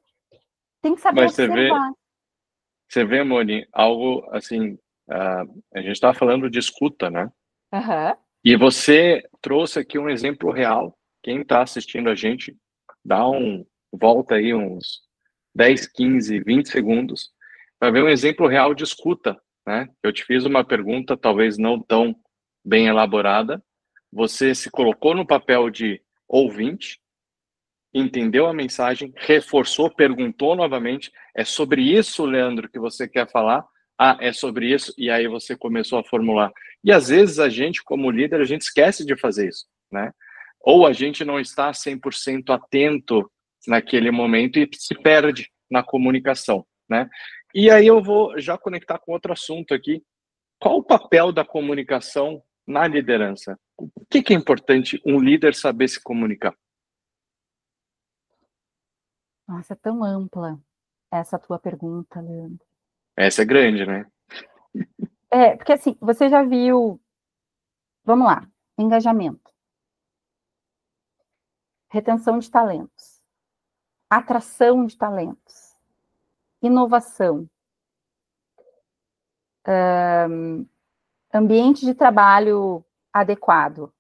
Tem que saber mas observar. você vê, Moni, algo assim, a gente está falando de escuta, né? Uhum. E você trouxe aqui um exemplo real. Quem está assistindo a gente, volta aí uns 10, 15, 20 segundos para ver um exemplo real de escuta, né? Eu te fiz uma pergunta, talvez não tão bem elaborada. Você se colocou no papel de ouvinte, entendeu a mensagem, reforçou, perguntou novamente: é sobre isso, Leandro, que você quer falar? Ah, é sobre isso, e aí você começou a formular. E às vezes a gente, como líder, a gente esquece de fazer isso, né? Ou a gente não está 100% atento naquele momento e se perde na comunicação, né? E aí eu vou já conectar com outro assunto aqui. Qual o papel da comunicação na liderança? Por que é importante um líder saber se comunicar? Nossa, é tão ampla essa tua pergunta, Leandro. Essa é grande, né? Porque assim, você já viu... Vamos lá. Engajamento. Retenção de talentos. Atração de talentos. Inovação. Ambiente de trabalho adequado.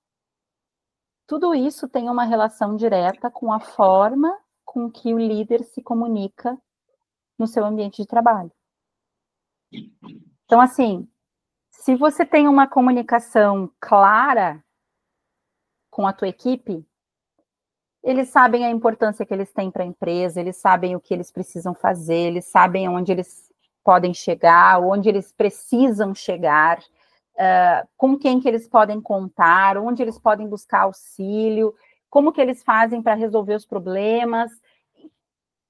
Tudo isso tem uma relação direta com a forma com que o líder se comunica no seu ambiente de trabalho. Então, assim, se você tem uma comunicação clara com a tua equipe, eles sabem a importância que eles têm para a empresa, eles sabem o que eles precisam fazer, eles sabem onde eles podem chegar, onde eles precisam chegar, com quem que eles podem contar, onde eles podem buscar auxílio, como que eles fazem para resolver os problemas.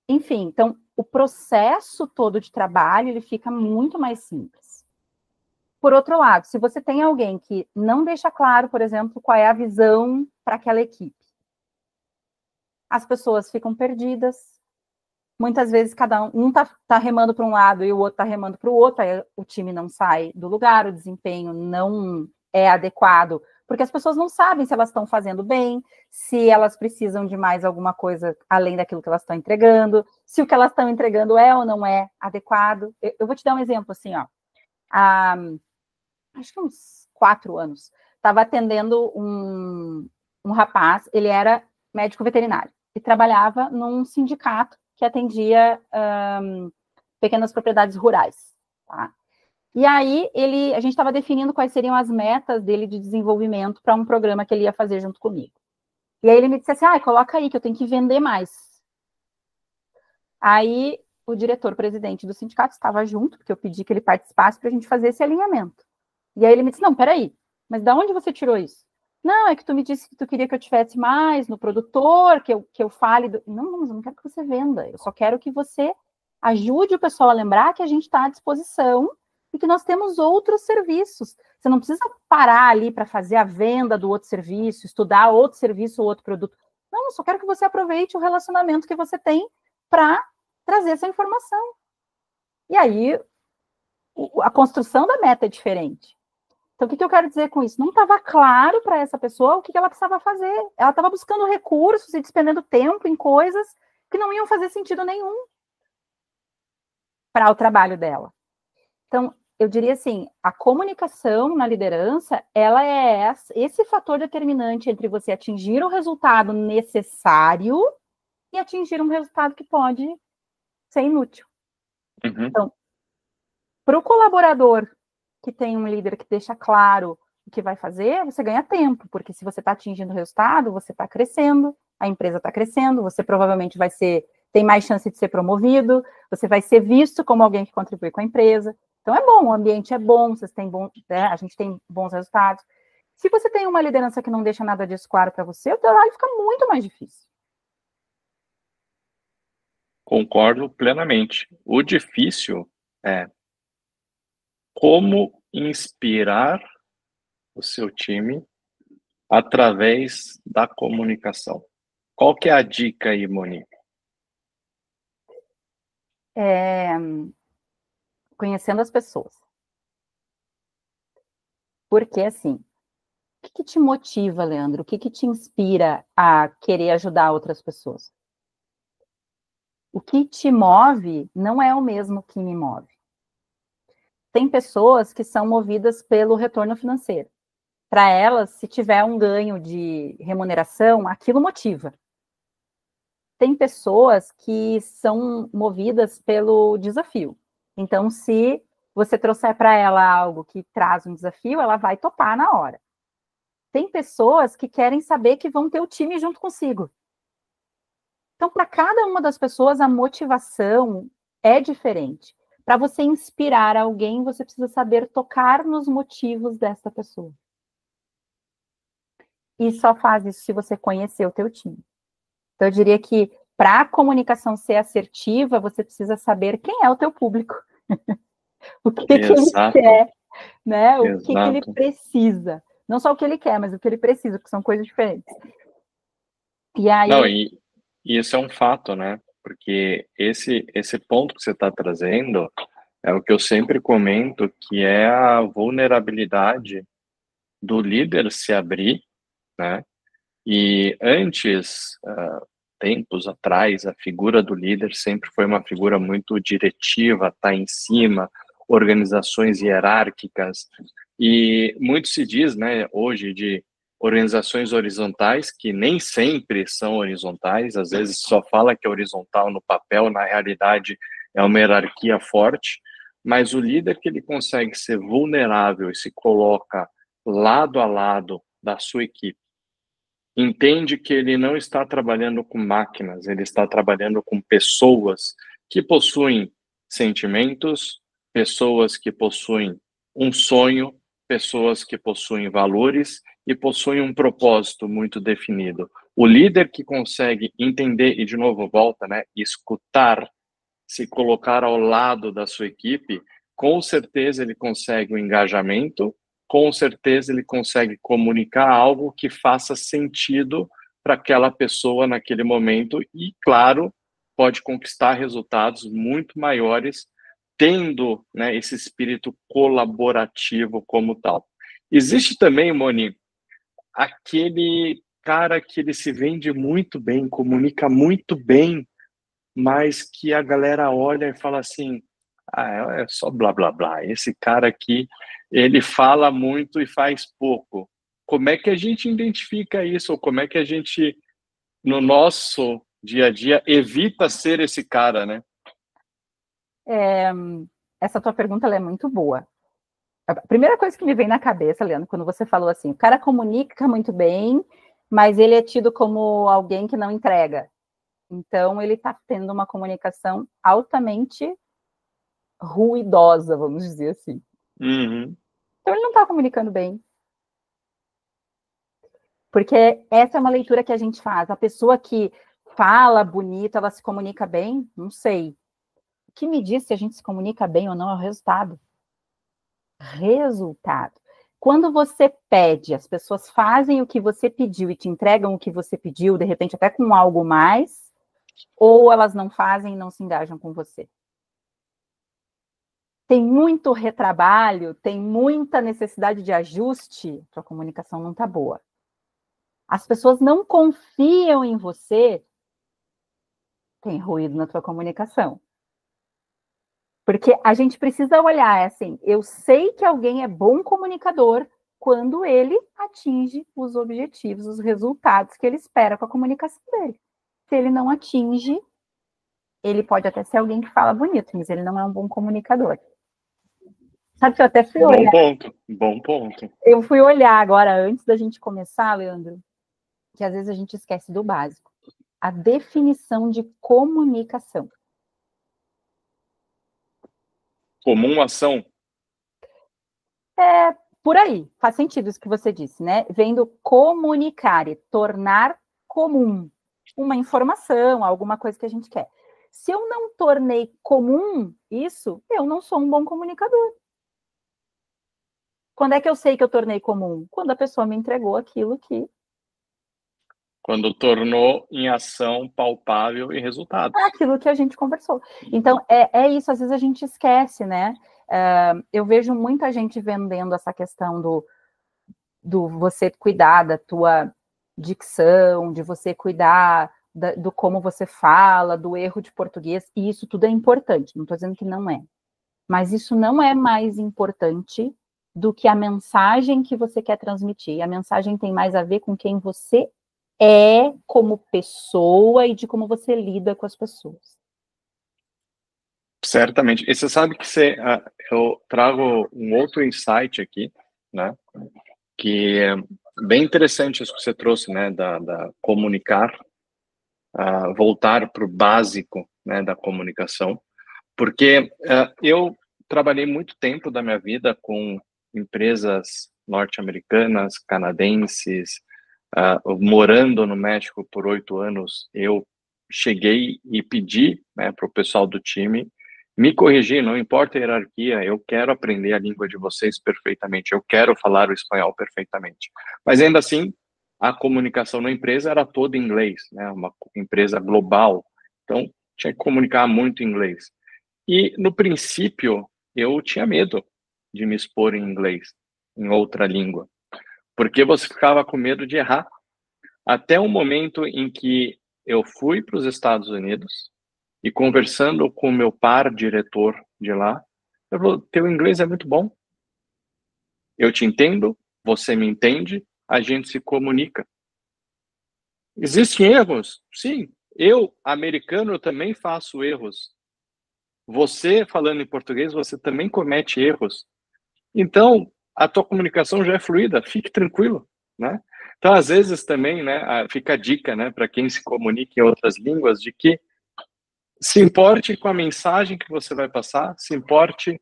Enfim, então, o processo todo de trabalho, ele fica muito mais simples. Por outro lado, se você tem alguém que não deixa claro, por exemplo, qual é a visão para aquela equipe, as pessoas ficam perdidas. Muitas vezes cada um tá remando para um lado e o outro está remando para o outro, aí o time não sai do lugar, o desempenho não é adequado, porque as pessoas não sabem se elas estão fazendo bem, se elas precisam de mais alguma coisa além daquilo que elas estão entregando, se o que elas estão entregando é ou não é adequado. Eu vou te dar um exemplo assim, ó. Acho que uns 4 anos, estava atendendo um rapaz, ele era médico veterinário e trabalhava num sindicato que atendia pequenas propriedades rurais, tá? E aí, a gente estava definindo quais seriam as metas dele de desenvolvimento para um programa que ele ia fazer junto comigo. E aí ele me disse assim, coloca aí que eu tenho que vender mais. Aí o diretor-presidente do sindicato estava junto, porque eu pedi que ele participasse para a gente fazer esse alinhamento. E aí ele me disse, não, peraí, mas de onde você tirou isso? Não, é que tu me disse que tu queria que eu tivesse mais no produtor, que eu fale... Não, mas eu não quero que você venda, eu só quero que você ajude o pessoal a lembrar que a gente está à disposição e que nós temos outros serviços. Você não precisa parar ali para fazer a venda do outro serviço, estudar outro serviço ou outro produto. Não, eu só quero que você aproveite o relacionamento que você tem para trazer essa informação. E aí, a construção da meta é diferente. Então, o que eu quero dizer com isso? Não estava claro para essa pessoa o que ela precisava fazer. Ela estava buscando recursos e despendendo tempo em coisas que não iam fazer sentido nenhum para o trabalho dela. Então, eu diria assim, a comunicação na liderança, ela é esse fator determinante entre você atingir o resultado necessário e atingir um resultado que pode ser inútil. Uhum. Então, para o colaborador que tem um líder que deixa claro o que vai fazer, você ganha tempo, porque se você está atingindo o resultado, você está crescendo, a empresa está crescendo, você provavelmente tem mais chance de ser promovido, você vai ser visto como alguém que contribui com a empresa. Então é bom, o ambiente é bom, a gente tem bons resultados. Se você tem uma liderança que não deixa nada disso claro para você, o trabalho fica muito mais difícil. Concordo plenamente. O difícil é como inspirar o seu time através da comunicação. Qual que é a dica aí, Monique? Conhecendo as pessoas. Porque, assim, o que te motiva, Leandro? O que te inspira a querer ajudar outras pessoas? O que te move não é o mesmo que me move. Tem pessoas que são movidas pelo retorno financeiro. Para elas, se tiver um ganho de remuneração, aquilo motiva. Tem pessoas que são movidas pelo desafio. Então, se você trouxer para ela algo que traz um desafio, ela vai topar na hora. Tem pessoas que querem saber que vão ter o time junto consigo. Então, para cada uma das pessoas, a motivação é diferente. Para você inspirar alguém, você precisa saber tocar nos motivos dessa pessoa. E só faz isso se você conhecer o teu time. Então, eu diria que para a comunicação ser assertiva, você precisa saber quem é o teu público. O que ele quer, né? O que ele precisa. Não só o que ele quer, mas o que ele precisa, porque são coisas diferentes. E aí... Não, e isso é um fato, né? Porque esse ponto que você está trazendo é o que eu sempre comento, que é a vulnerabilidade do líder se abrir, né? E antes, tempos atrás, a figura do líder sempre foi uma figura muito diretiva, tá em cima, organizações hierárquicas, e muito se diz, né, hoje de organizações horizontais, que nem sempre são horizontais, às vezes só fala que é horizontal no papel, na realidade é uma hierarquia forte, mas o líder que ele consegue ser vulnerável e se coloca lado a lado da sua equipe, entende que ele não está trabalhando com máquinas, ele está trabalhando com pessoas que possuem sentimentos, pessoas que possuem um sonho, pessoas que possuem valores e possuem um propósito muito definido. O líder que consegue entender, e de novo volta, né, escutar, se colocar ao lado da sua equipe, com certeza ele consegue o engajamento, com certeza ele consegue comunicar algo que faça sentido para aquela pessoa naquele momento e, claro, pode conquistar resultados muito maiores tendo, né, esse espírito colaborativo como tal. Existe também, Moni, aquele cara que ele se vende muito bem, comunica muito bem, mas que a galera olha e fala assim, é só blá blá blá, esse cara aqui, ele fala muito e faz pouco. como é que a gente identifica isso? Ou como é que a gente, no nosso dia a dia, evita ser esse cara, né? Essa tua pergunta ela é muito boa. A primeira coisa que me vem na cabeça, Leandro, quando você falou assim, o cara comunica muito bem, mas ele é tido como alguém que não entrega. Então, ele está tendo uma comunicação altamente ruidosa, vamos dizer assim. Uhum. Então, ele não está comunicando bem. Porque essa é uma leitura que a gente faz. A pessoa que fala bonito, ela se comunica bem? Não sei. O que me diz se a gente se comunica bem ou não é o resultado. Resultado. Quando você pede, as pessoas fazem o que você pediu e te entregam o que você pediu, de repente até com algo mais, ou elas não fazem e não se engajam com você. Tem muito retrabalho, tem muita necessidade de ajuste, sua comunicação não está boa. As pessoas não confiam em você, tem ruído na tua comunicação. Porque a gente precisa olhar, assim, eu sei que alguém é bom comunicador quando ele atinge os objetivos, os resultados que ele espera com a comunicação dele. Se ele não atinge, ele pode até ser alguém que fala bonito, mas ele não é um bom comunicador. Sabe que eu até fui olhar. Bom ponto. Eu fui olhar agora, antes da gente começar, Leandro, que às vezes a gente esquece do básico. A definição de comunicação. Comum ação. Por aí, faz sentido isso que você disse, né? Vem do comunicare, tornar comum uma informação, alguma coisa que a gente quer. Se eu não tornei comum isso, eu não sou um bom comunicador. Quando é que eu sei que eu tornei comum? Quando a pessoa me entregou aquilo que... Quando tornou em ação palpável e resultados. aquilo que a gente conversou. Então, é isso, às vezes a gente esquece, né? Eu vejo muita gente vendendo essa questão do você cuidar da tua dicção, de você cuidar do como você fala, do erro de português, e isso tudo é importante, não estou dizendo que não é. Mas isso não é mais importante do que a mensagem que você quer transmitir. A mensagem tem mais a ver com quem você é como pessoa e de como você lida com as pessoas. Certamente. E você sabe que eu trago um outro insight aqui, né? Que é bem interessante isso que você trouxe, né? Da comunicar, voltar para o básico, né? Da comunicação. Porque eu trabalhei muito tempo da minha vida com empresas norte-americanas, canadenses, morando no México por 8 anos. Eu cheguei e pedi, né, para o pessoal do time me corrigir, não importa a hierarquia, eu quero aprender a língua de vocês perfeitamente, eu quero falar o espanhol perfeitamente. Mas ainda assim, a comunicação na empresa era toda em inglês, né, uma empresa global, então tinha que comunicar muito em inglês. E no princípio, eu tinha medo de me expor em inglês, em outra língua, porque você ficava com medo de errar. Até o momento em que eu fui para os Estados Unidos e conversando com o meu par diretor de lá, ele falou: teu inglês é muito bom, eu te entendo, você me entende, a gente se comunica. Existem erros? Sim. Eu, americano, eu também faço erros. Você, falando em português, você também comete erros. Então, a tua comunicação já é fluida, fique tranquilo, né? Então, às vezes também, né, fica a dica, né, para quem se comunica em outras línguas, de que se importe com a mensagem que você vai passar, se importe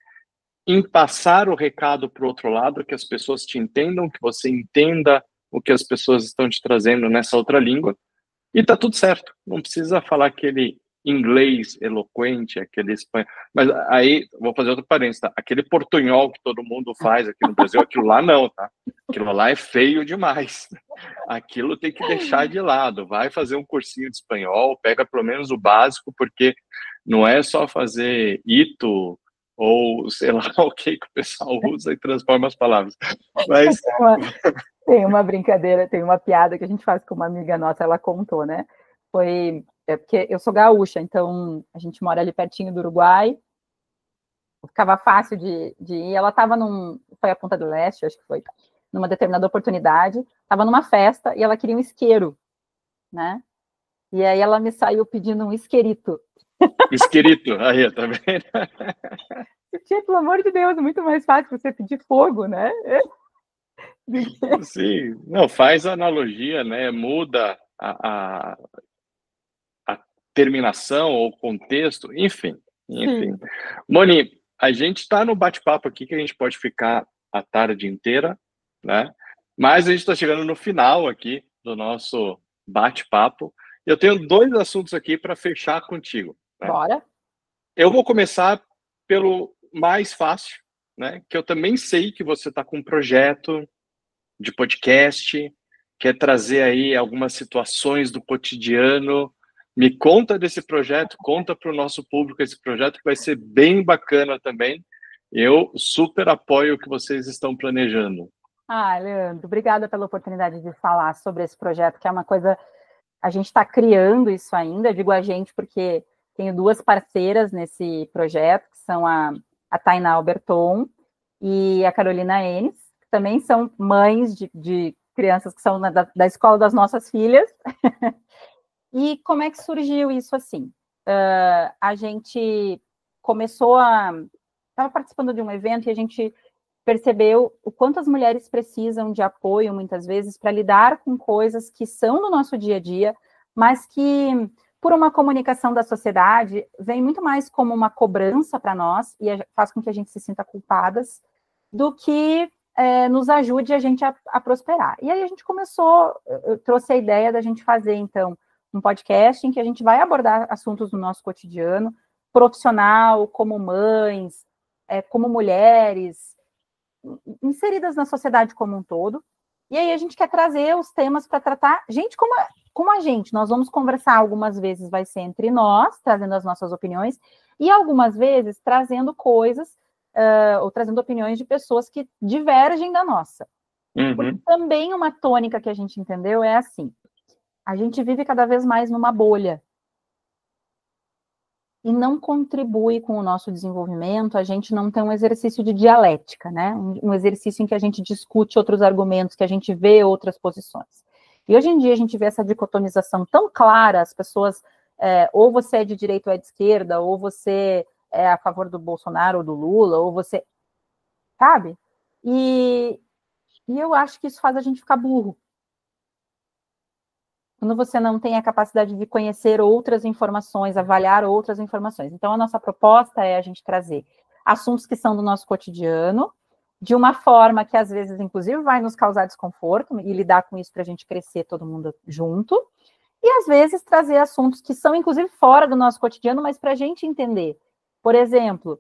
em passar o recado para o outro lado, que as pessoas te entendam, que você entenda o que as pessoas estão te trazendo nessa outra língua, e tá tudo certo. Não precisa falar aquele inglês eloquente, aquele espanhol. Mas aí, vou fazer outro parênteses, tá? Aquele portunhol que todo mundo faz aqui no Brasil, aquilo lá não, tá? Aquilo lá é feio demais. Aquilo tem que deixar de lado. Vai fazer um cursinho de espanhol, pega pelo menos o básico, porque não é só fazer ito ou sei lá o que o pessoal usa e transforma as palavras. Mas Tem uma brincadeira, tem uma piada que a gente faz com uma amiga nossa, ela contou, né? Porque eu sou gaúcha, então a gente mora ali pertinho do Uruguai, ficava fácil de ir. Ela estava foi a Ponta do Leste, acho que foi. numa determinada oportunidade, estava numa festa e ela queria um isqueiro, né? E aí ela me saiu pedindo um isqueirito. Isqueirito, aí, tá vendo? Tia, pelo amor de Deus, é muito mais fácil você pedir fogo, né? Sim, não, faz a analogia, né? Muda a terminação ou contexto, enfim. Sim. Moni, a gente está no bate-papo aqui que a gente pode ficar a tarde inteira, né? Mas a gente está chegando no final aqui do nosso bate-papo. Eu tenho dois assuntos aqui para fechar contigo, né? Bora. Eu vou começar pelo mais fácil, né? Que eu também sei que você está com um projeto de podcast, quer trazer aí algumas situações do cotidiano. Me conta desse projeto, conta para o nosso público esse projeto que vai ser bem bacana também. Eu super apoio o que vocês estão planejando. Ah, Leandro, obrigada pela oportunidade de falar sobre esse projeto, que é uma coisa, a gente está criando isso ainda, eu digo a gente porque tenho duas parceiras nesse projeto, que são a Tainá Alberton e a Carolina Enes, que também são mães de crianças que são da escola das nossas filhas. E como é que surgiu isso assim? A gente começou estava participando de um evento e a gente percebeu o quanto as mulheres precisam de apoio, muitas vezes, para lidar com coisas que são do nosso dia a dia, mas que, por uma comunicação da sociedade, vem muito mais como uma cobrança para nós e faz com que a gente se sinta culpadas, do que nos ajude a gente a prosperar. E aí a gente começou, eu trouxe a ideia da gente fazer, então, um podcast em que a gente vai abordar assuntos do nosso cotidiano, profissional, como mães, como mulheres, inseridas na sociedade como um todo. E aí a gente quer trazer os temas para tratar gente como a gente. Nós vamos conversar algumas vezes, vai ser entre nós, trazendo as nossas opiniões, e algumas vezes trazendo coisas, ou trazendo opiniões de pessoas que divergem da nossa. Porque também uma tônica que a gente entendeu é assim, a gente vive cada vez mais numa bolha e não contribui com o nosso desenvolvimento, a gente não tem um exercício de dialética, né? Um exercício em que a gente discute outros argumentos, que a gente vê outras posições. E hoje em dia a gente vê essa dicotomização tão clara, as pessoas, ou você é de direita ou é de esquerda, ou você é a favor do Bolsonaro ou do Lula, ou você, sabe? E eu acho que isso faz a gente ficar burro. Quando você não tem a capacidade de conhecer outras informações, avaliar outras informações. Então, a nossa proposta é a gente trazer assuntos que são do nosso cotidiano, de uma forma que, às vezes, inclusive, vai nos causar desconforto, e lidar com isso para a gente crescer todo mundo junto, e, às vezes, trazer assuntos que são, inclusive, fora do nosso cotidiano, mas para a gente entender. Por exemplo,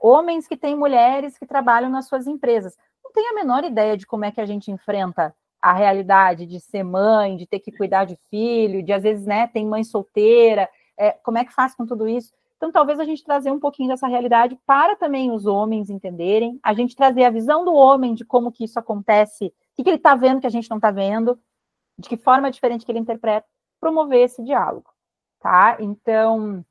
homens que têm mulheres que trabalham nas suas empresas. Não tem a menor ideia de como é que a gente enfrenta a realidade de ser mãe, de ter que cuidar de filho, de às vezes, né, tem mãe solteira, como é que faz com tudo isso? Então, talvez a gente trazer um pouquinho dessa realidade para também os homens entenderem, a gente trazer a visão do homem de como que isso acontece, o que ele está vendo que a gente não está vendo, de que forma diferente que ele interpreta, promover esse diálogo, tá? Então,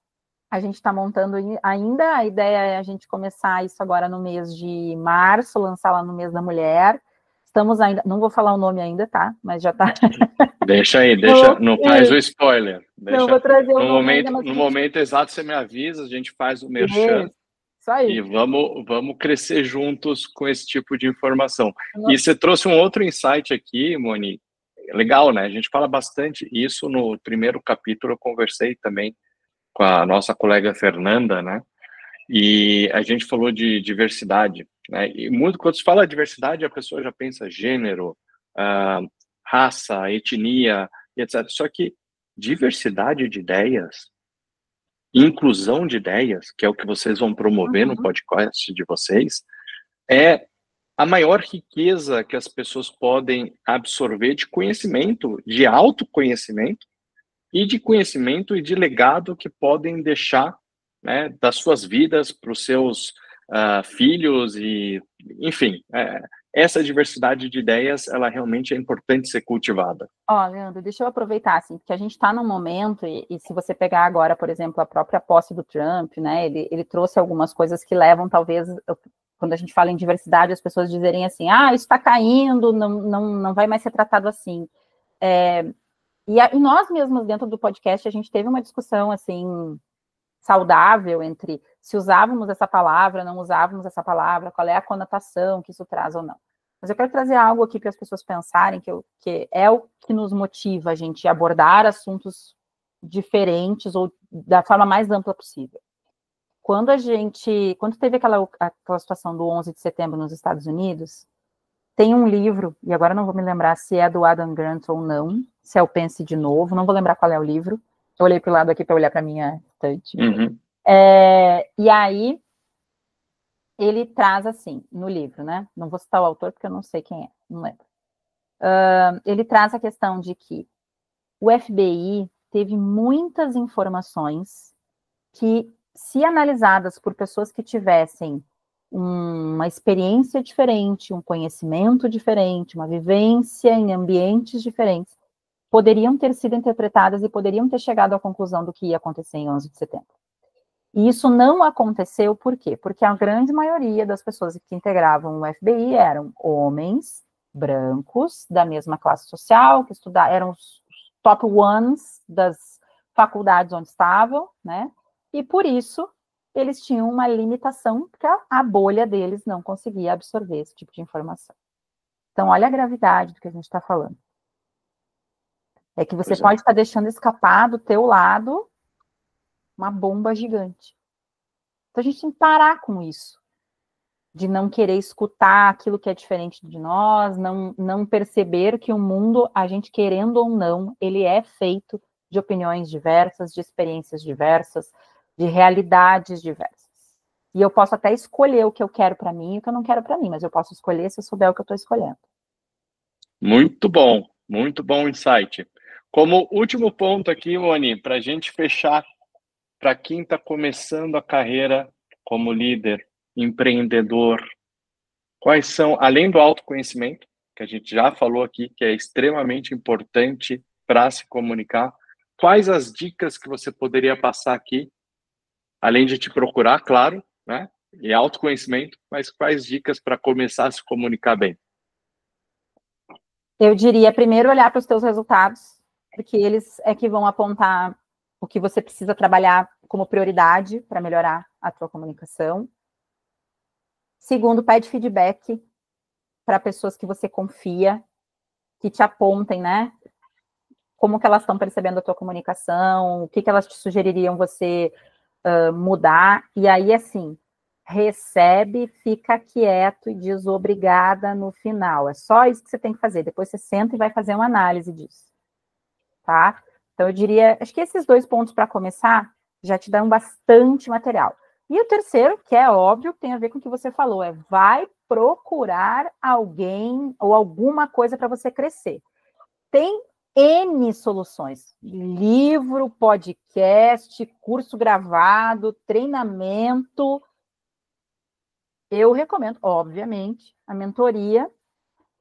a gente está montando ainda, a ideia é a gente começar isso agora no mês de março, lançar lá no mês da mulher. Estamos ainda, não vou falar o nome ainda, tá? Mas já tá. Deixa aí, não faz o spoiler. Não vou trazer o nome ainda, no momento exato você me avisa, a gente faz o merchan. Isso aí. E vamos crescer juntos com esse tipo de informação. E você trouxe um outro insight aqui, Moni, legal, né? A gente fala bastante isso no primeiro capítulo, eu conversei também com a nossa colega Fernanda, né? E a gente falou de diversidade, né? E muito, quando se fala diversidade, a pessoa já pensa gênero, raça, etnia, etc. Só que diversidade de ideias, inclusão de ideias, que é o que vocês vão promover no podcast de vocês, é a maior riqueza que as pessoas podem absorver de conhecimento, de autoconhecimento, e de conhecimento e de legado que podem deixar, né, das suas vidas para os seus filhos e, enfim, essa diversidade de ideias, ela realmente é importante ser cultivada. Ó, Leandro, deixa eu aproveitar, assim, porque a gente está num momento, e se você pegar agora, por exemplo, a própria posse do Trump, né, ele trouxe algumas coisas que levam, talvez, quando a gente fala em diversidade, as pessoas dizerem assim, isso está caindo, não vai mais ser tratado assim. E nós mesmos, dentro do podcast, a gente teve uma discussão, assim, saudável entre se usávamos essa palavra, não usávamos essa palavra, qual é a conotação que isso traz ou não. Mas eu quero trazer algo aqui para as pessoas pensarem, que é o que nos motiva a gente abordar assuntos diferentes ou da forma mais ampla possível. Quando teve aquela situação do 11 de setembro nos Estados Unidos, tem um livro, e agora não vou me lembrar se é do Adam Grant ou não, se é o Pense de Novo, não vou lembrar qual é o livro. Eu olhei para o lado aqui para olhar para a minha estante. Uhum. E aí, ele traz assim, no livro, né? Não vou citar o autor porque eu não sei quem é, não lembro. Ele traz a questão de que o FBI teve muitas informações que, se analisadas por pessoas que tivessem uma experiência diferente, um conhecimento diferente, uma vivência em ambientes diferentes, poderiam ter sido interpretadas e poderiam ter chegado à conclusão do que ia acontecer em 11 de setembro. E isso não aconteceu por quê? Porque a grande maioria das pessoas que integravam o FBI eram homens brancos, da mesma classe social, que eram os top ones das faculdades onde estavam, né? E por isso eles tinham uma limitação, porque a bolha deles não conseguia absorver esse tipo de informação. Então, olha a gravidade do que a gente está falando. É que você pode estar deixando escapar do teu lado uma bomba gigante. Então, a gente tem que parar com isso, de não querer escutar aquilo que é diferente de nós, não perceber que o mundo, a gente querendo ou não, ele é feito de opiniões diversas, de experiências diversas, de realidades diversas. E eu posso até escolher o que eu quero para mim e o que eu não quero para mim, mas eu posso escolher se eu souber o que eu estou escolhendo. Muito bom insight. Como último ponto aqui, Moni, para a gente fechar, para quem está começando a carreira como líder, empreendedor, quais são, além do autoconhecimento, que a gente já falou aqui, que é extremamente importante para se comunicar, quais as dicas que você poderia passar aqui, além de te procurar, claro, né? E autoconhecimento, mas quais dicas para começar a se comunicar bem? Eu diria, primeiro, olhar para os teus resultados, porque eles é que vão apontar o que você precisa trabalhar como prioridade para melhorar a tua comunicação. Segundo, pede feedback para pessoas que você confia, que te apontem, né? Como que elas estão percebendo a tua comunicação, o que elas te sugeririam você mudar. E aí, assim, recebe, fica quieto e diz obrigada no final. É só isso que você tem que fazer. Depois você senta e vai fazer uma análise disso, tá? Então, eu diria, acho que esses 2 pontos para começar já te dão bastante material. E o terceiro, que é óbvio, tem a ver com o que você falou, vai procurar alguém ou alguma coisa para você crescer. Tem N soluções, livro, podcast, curso gravado, treinamento. Eu recomendo, obviamente, a mentoria.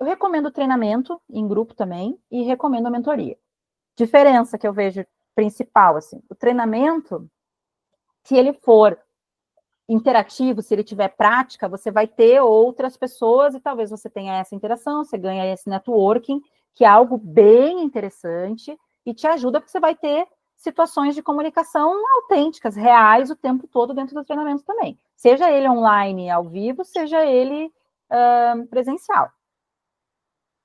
Eu recomendo o treinamento em grupo também e recomendo a mentoria. Diferença que eu vejo principal, assim, o treinamento, se ele for interativo, se ele tiver prática, você vai ter outras pessoas e talvez você tenha essa interação, você ganha esse networking, que é algo bem interessante e te ajuda porque você vai ter situações de comunicação autênticas, reais, o tempo todo dentro do treinamento também. Seja ele online, ao vivo, seja ele presencial.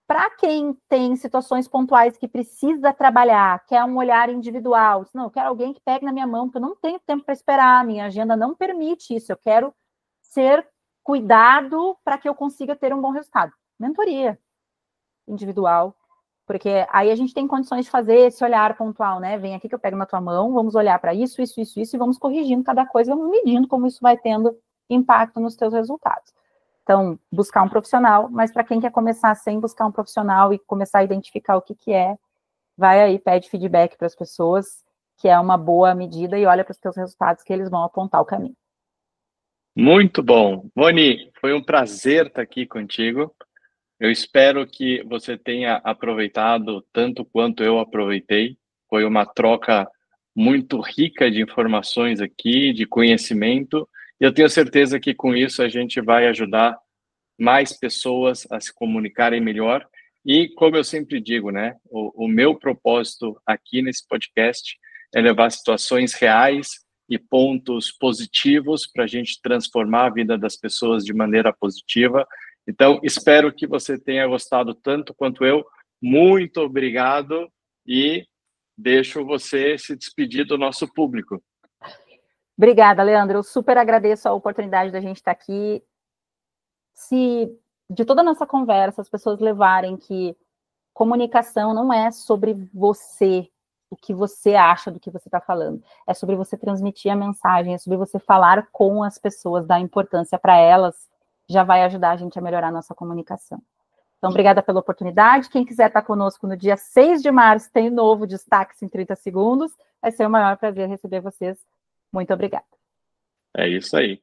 Para quem tem situações pontuais que precisa trabalhar, quer um olhar individual, não, eu quero alguém que pegue na minha mão, porque eu não tenho tempo para esperar, minha agenda não permite isso, eu quero ser cuidado para que eu consiga ter um bom resultado. Mentoria individual, porque aí a gente tem condições de fazer esse olhar pontual, né? Vem aqui que eu pego na tua mão, vamos olhar para isso, e vamos corrigindo cada coisa, vamos medindo como isso vai tendo impacto nos teus resultados. Então, buscar um profissional, mas para quem quer começar sem buscar um profissional e começar a identificar o que é, vai aí, pede feedback para as pessoas, que é uma boa medida, e olha para os teus resultados que eles vão apontar o caminho. Muito bom. Moni, foi um prazer estar aqui contigo. Eu espero que você tenha aproveitado tanto quanto eu aproveitei. Foi uma troca muito rica de informações aqui, de conhecimento, E eu tenho certeza que com isso a gente vai ajudar mais pessoas a se comunicarem melhor. E, como eu sempre digo, né, o meu propósito aqui nesse podcast é levar situações reais e pontos positivos para a gente transformar a vida das pessoas de maneira positiva. Então, espero que você tenha gostado tanto quanto eu. Muito obrigado e deixo você se despedir do nosso público. Obrigada, Leandro. Eu super agradeço a oportunidade da gente estar aqui. Se de toda a nossa conversa as pessoas levarem que comunicação não é sobre você, o que você acha do que você está falando, é sobre você transmitir a mensagem, é sobre você falar com as pessoas, dar importância para elas, já vai ajudar a gente a melhorar a nossa comunicação. Então, obrigada pela oportunidade. Quem quiser estar conosco no dia 6 de março, tem novo Destaques em 30 segundos. Vai ser o maior prazer receber vocês. Muito obrigada. É isso aí.